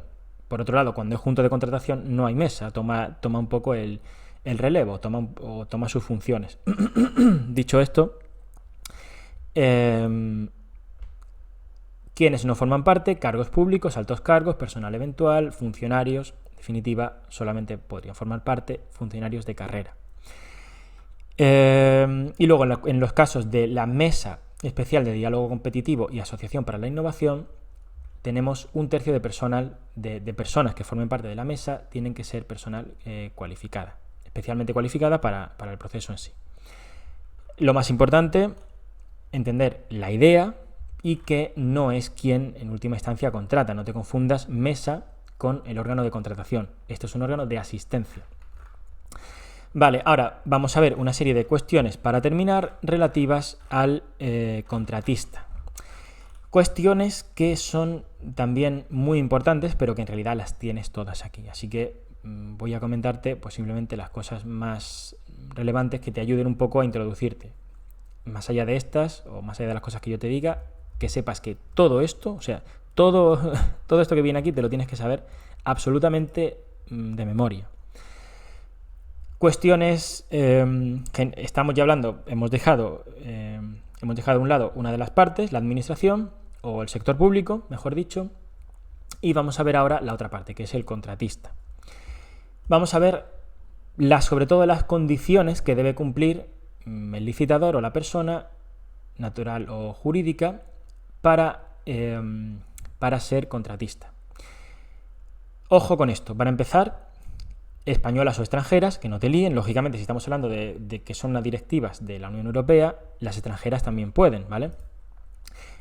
Por otro lado, cuando es junta de contratación no hay mesa, toma un poco el relevo, toma sus funciones. Dicho esto, quienes no forman parte, cargos públicos, altos cargos, personal eventual, funcionarios, en definitiva, solamente podrían formar parte funcionarios de carrera. Y luego en los casos de la Mesa Especial de Diálogo Competitivo y Asociación para la Innovación, tenemos un tercio de personas que formen parte de la mesa tienen que ser personal cualificada, especialmente cualificada para el proceso en sí. Lo más importante, entender la idea y que no es quien en última instancia contrata. No te confundas mesa con el órgano de contratación. Esto es un órgano de asistencia. Vale, ahora vamos a ver una serie de cuestiones para terminar relativas al contratista. Cuestiones que son también muy importantes, pero que en realidad las tienes todas aquí. Así que voy a comentarte pues simplemente las cosas más relevantes que te ayuden un poco a introducirte. Más allá de estas, o más allá de las cosas que yo te diga, que sepas que todo esto, o sea, todo esto que viene aquí te lo tienes que saber absolutamente de memoria. Cuestiones, estamos ya hablando, hemos dejado a un lado una de las partes, la administración, o el sector público, mejor dicho, y vamos a ver ahora la otra parte, que es el contratista. Vamos a ver sobre todo las condiciones que debe cumplir el licitador o la persona natural o jurídica para ser contratista. Ojo con esto, para empezar, españolas o extranjeras, que no te líen, lógicamente si estamos hablando de que son las directivas de la Unión Europea, las extranjeras también pueden, ¿vale?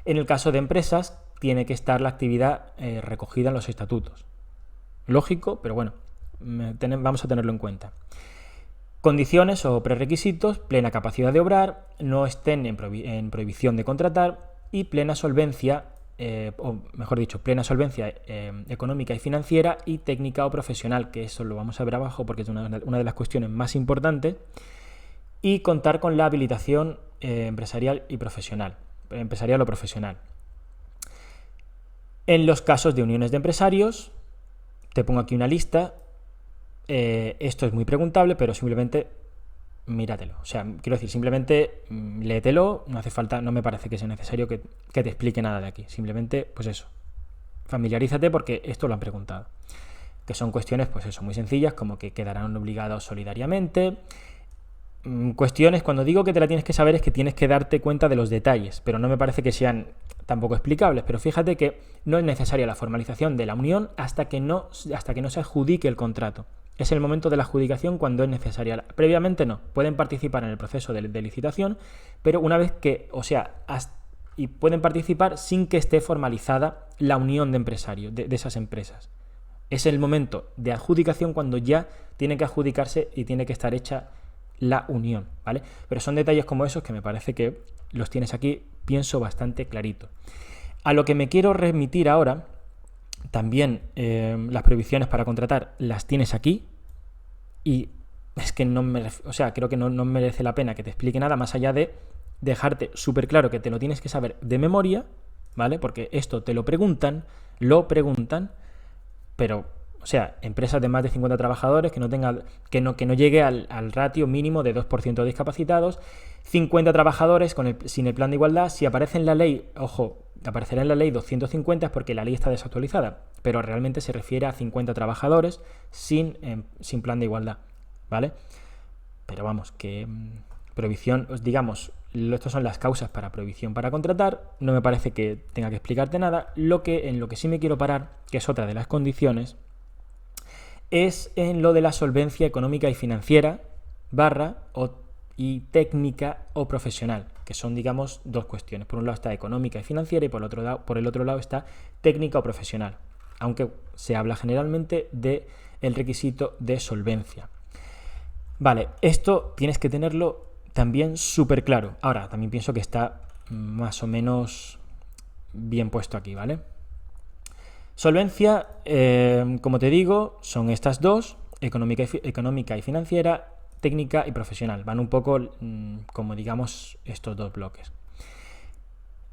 En el caso de empresas, tiene que estar la actividad recogida en los estatutos. Lógico, pero bueno, vamos a tenerlo en cuenta. Condiciones o prerequisitos: plena capacidad de obrar, no estén en prohibición de contratar y plena solvencia, o mejor dicho, plena solvencia económica y financiera y técnica o profesional, que eso lo vamos a ver abajo porque es una de las cuestiones más importantes, y contar con la habilitación empresarial o profesional. En los casos de uniones de empresarios, te pongo aquí una lista. Esto es muy preguntable, pero simplemente míratelo. O sea, quiero decir, simplemente léetelo, no hace falta, no me parece que sea necesario que te explique nada de aquí. Simplemente, pues eso, familiarízate porque esto lo han preguntado. Que son cuestiones, pues eso, muy sencillas, como que quedarán obligados solidariamente. Cuestiones, cuando digo que te la tienes que saber, es que tienes que darte cuenta de los detalles, pero no me parece que sean tampoco explicables. Pero fíjate que no es necesaria la formalización de la unión hasta que no se adjudique el contrato. Es el momento de la adjudicación cuando es necesaria. Previamente no. Pueden participar en el proceso de licitación, pero una vez que, y pueden participar sin que esté formalizada la unión de empresarios, de esas empresas. Es el momento de adjudicación cuando ya tiene que adjudicarse y tiene que estar hecha la unión, ¿vale? Pero son detalles como esos que me parece que los tienes aquí, pienso, bastante clarito. A lo que me quiero remitir ahora, también las prohibiciones para contratar las tienes aquí, y es que creo que no merece la pena que te explique nada más allá de dejarte súper claro que te lo tienes que saber de memoria, ¿vale? Porque esto te lo preguntan, pero, o sea, empresas de más de 50 trabajadores que no llegue al ratio mínimo de 2% de discapacitados, 50 trabajadores sin el plan de igualdad. Si aparece en la ley, ojo, aparecerá en la ley 250 es porque la ley está desactualizada, pero realmente se refiere a 50 trabajadores sin plan de igualdad, ¿vale? Pero vamos, que prohibición, digamos, estas son las causas para prohibición para contratar, no me parece que tenga que explicarte nada. En lo que sí me quiero parar, que es otra de las condiciones, es en lo de la solvencia económica y financiera y técnica o profesional, que son, digamos, dos cuestiones. Por un lado está económica y financiera y por el otro lado está técnica o profesional, aunque se habla generalmente del requisito de solvencia. Vale, esto tienes que tenerlo también súper claro. Ahora, también pienso que está más o menos bien puesto aquí, ¿vale? Solvencia, como te digo, son estas dos, económica y financiera, técnica y profesional. Van un poco como, digamos, estos dos bloques.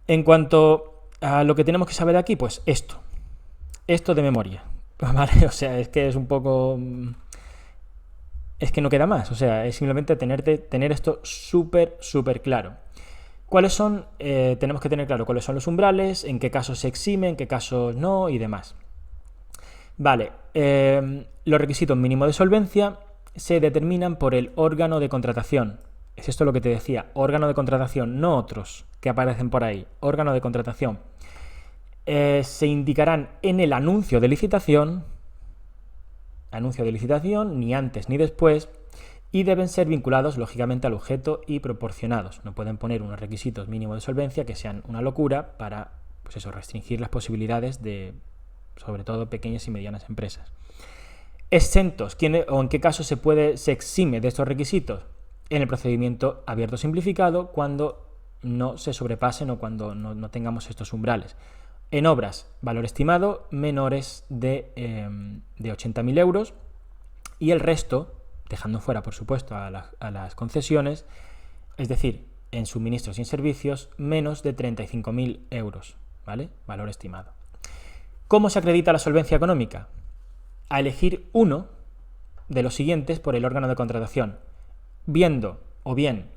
En cuanto a lo que tenemos que saber aquí, pues esto de memoria, ¿vale? O sea, es que es un poco... Es que no queda más, o sea, es simplemente tener esto súper claro. ¿Cuáles son? Tenemos que tener claro cuáles son los umbrales, en qué casos se exime, en qué casos no y demás. Vale, los requisitos mínimos de solvencia se determinan por el órgano de contratación. Es esto lo que te decía, órgano de contratación, no otros que aparecen por ahí, órgano de contratación. Se indicarán en el anuncio de licitación, ni antes ni después, y deben ser vinculados lógicamente al objeto y proporcionados. No pueden poner unos requisitos mínimos de solvencia que sean una locura para, pues eso, restringir las posibilidades de, sobre todo, pequeñas y medianas empresas. Exentos, o en qué caso se exime de estos requisitos, en el procedimiento abierto simplificado, cuando no se sobrepasen o cuando no tengamos estos umbrales. En obras, valor estimado menores de 80.000 euros, y el resto, dejando fuera, por supuesto, a las concesiones, es decir, en suministros y en servicios, menos de 35.000 euros, ¿vale? Valor estimado. ¿Cómo se acredita la solvencia económica? A elegir uno de los siguientes por el órgano de contratación, viendo o bien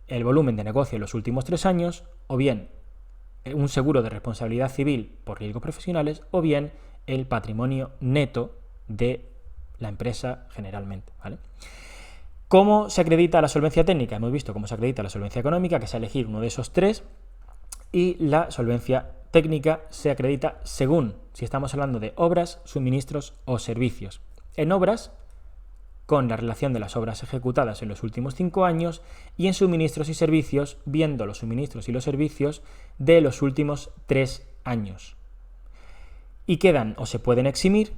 el volumen de negocio en los últimos 3 años, o bien un seguro de responsabilidad civil por riesgos profesionales, o bien el patrimonio neto de la empresa generalmente, ¿vale? ¿Cómo se acredita la solvencia técnica? Hemos visto cómo se acredita la solvencia económica, que es elegir uno de esos tres, y la solvencia técnica se acredita según si estamos hablando de obras, suministros o servicios. En obras, con la relación de las obras ejecutadas en los últimos 5 años, y en suministros y servicios, viendo los suministros y los servicios de los últimos 3 años. Y quedan o se pueden eximir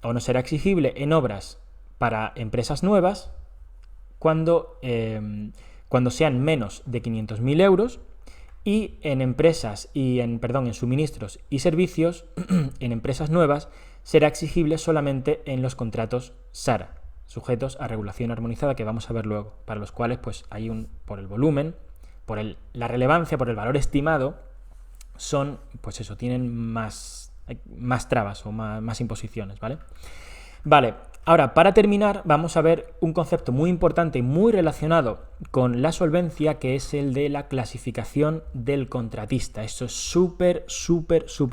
o no será exigible en obras para empresas nuevas cuando sean menos de 500.000 euros, y en en suministros y servicios en empresas nuevas será exigible solamente en los contratos SARA, sujetos a regulación armonizada, que vamos a ver luego, para los cuales pues hay por el volumen, por la relevancia, por el valor estimado, tienen más trabas o más imposiciones, ¿vale? Vale, ahora para terminar vamos a ver un concepto muy importante y muy relacionado con la solvencia, que es el de la clasificación del contratista. Esto es súper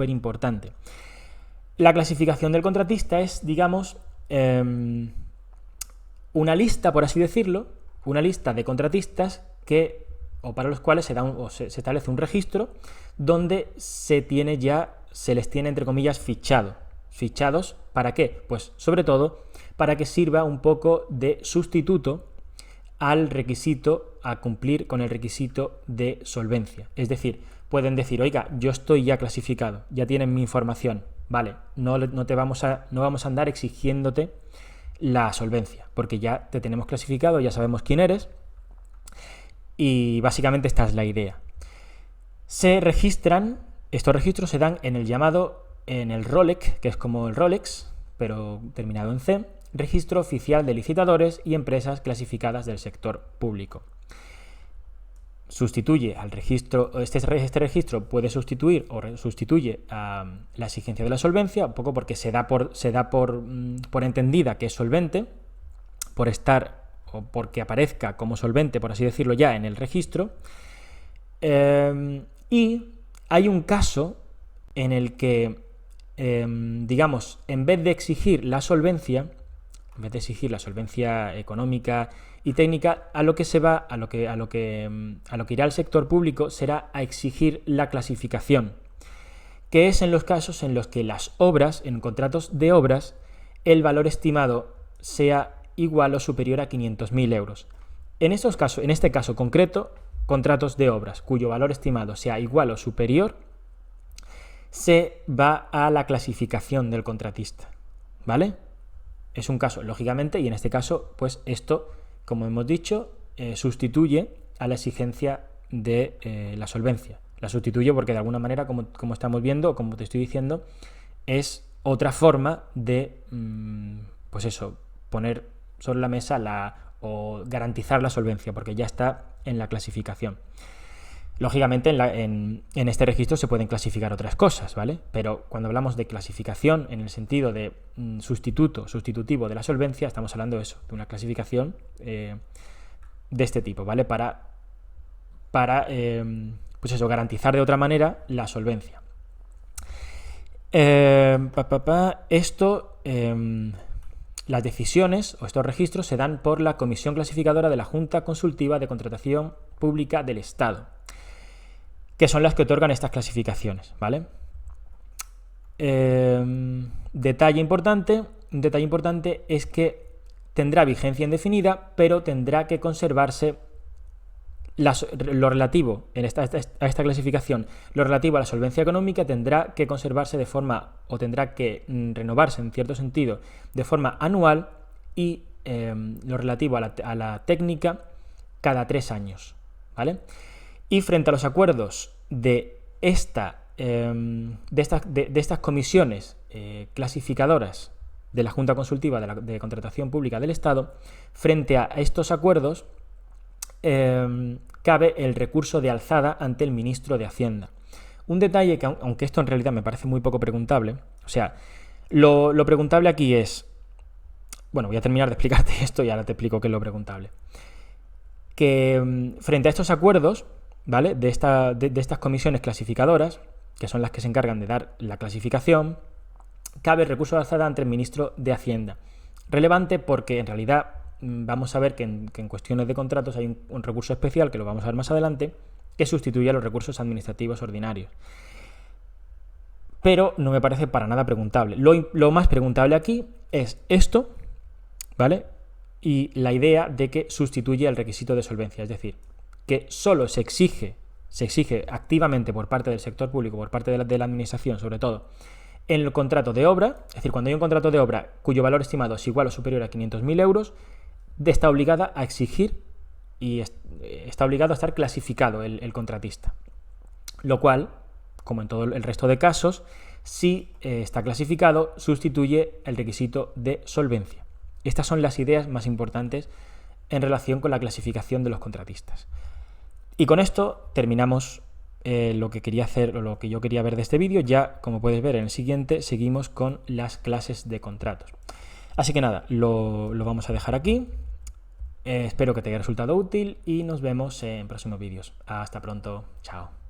importante. La clasificación del contratista es, digamos, una lista, por así decirlo, una lista de contratistas para los cuales se establece un registro donde se les tiene, entre comillas, fichados. ¿Para qué? Pues sobre todo para que sirva un poco de sustituto al requisito, a cumplir con el requisito de solvencia. Es decir, pueden decir, oiga, yo estoy ya clasificado, ya tienen mi información, vale, no vamos a andar exigiéndote la solvencia, porque ya te tenemos clasificado, ya sabemos quién eres, Y básicamente esta es la idea. Se registran, estos registros se dan en el ROLEC, que es como el Rolex, pero terminado en C, Registro Oficial de Licitadores y Empresas Clasificadas del Sector Público. Sustituye al registro, este registro puede sustituir o sustituye a la exigencia de la solvencia, un poco porque se da por entendida que es solvente, por estar o porque aparezca como solvente, por así decirlo, ya en el registro. Y hay un caso en el que, digamos, en vez de exigir la solvencia económica y técnica, a lo que irá el sector público será a exigir la clasificación, que es en los casos en los que las obras, en contratos de obras, el valor estimado sea igual o superior a 500.000 euros. En este caso concreto, contratos de obras cuyo valor estimado sea igual o superior, se va a la clasificación del contratista, ¿vale? Es un caso, lógicamente, y en este caso, pues esto, como hemos dicho, sustituye a la exigencia de la solvencia. La sustituye porque de alguna manera, como estamos viendo, o como te estoy diciendo, es otra forma de, pues eso, poner sobre la mesa o garantizar la solvencia, porque ya está en la clasificación. Lógicamente, en este registro se pueden clasificar otras cosas, ¿vale? Pero cuando hablamos de clasificación en el sentido de sustitutivo de la solvencia, estamos hablando de eso, de una clasificación de este tipo, ¿vale? Para pues eso, garantizar de otra manera la solvencia. Las decisiones o estos registros se dan por la Comisión Clasificadora de la Junta Consultiva de Contratación Pública del Estado, que son las que otorgan estas clasificaciones, ¿vale? Un detalle importante es que tendrá vigencia indefinida, pero tendrá que conservarse lo relativo a esta clasificación, lo relativo a la solvencia económica tendrá que conservarse tendrá que renovarse en cierto sentido de forma anual, y lo relativo a la técnica cada 3 años, ¿vale? Y frente a los acuerdos de estas comisiones clasificadoras de la Junta Consultiva de Contratación Pública del Estado, frente a estos acuerdos cabe el recurso de alzada ante el ministro de Hacienda. Un detalle que, aunque esto en realidad me parece muy poco preguntable, o sea, lo preguntable aquí es, bueno, voy a terminar de explicarte esto y ahora te explico qué es lo preguntable. Que frente a estos acuerdos, ¿vale?, de estas comisiones clasificadoras, que son las que se encargan de dar la clasificación, cabe el recurso de alzada ante el ministro de Hacienda. Relevante porque en realidad vamos a ver que en cuestiones de contratos hay un recurso especial, que lo vamos a ver más adelante, que sustituye a los recursos administrativos ordinarios. Pero no me parece para nada preguntable. Lo más preguntable aquí es esto, ¿vale? Y la idea de que sustituye el requisito de solvencia, es decir, que solo se exige activamente por parte del sector público, por parte de la administración sobre todo, en el contrato de obra, es decir, cuando hay un contrato de obra cuyo valor estimado es igual o superior a 500.000 euros, está obligada a exigir y está obligado a estar clasificado el contratista. Lo cual, como en todo el resto de casos, si está clasificado, sustituye el requisito de solvencia. Estas son las ideas más importantes en relación con la clasificación de los contratistas. Y con esto terminamos lo que quería hacer o lo que yo quería ver de este vídeo. Ya, como puedes ver en el siguiente, seguimos con las clases de contratos. Así que nada, lo vamos a dejar aquí. Espero que te haya resultado útil y nos vemos en próximos vídeos. Hasta pronto. Chao.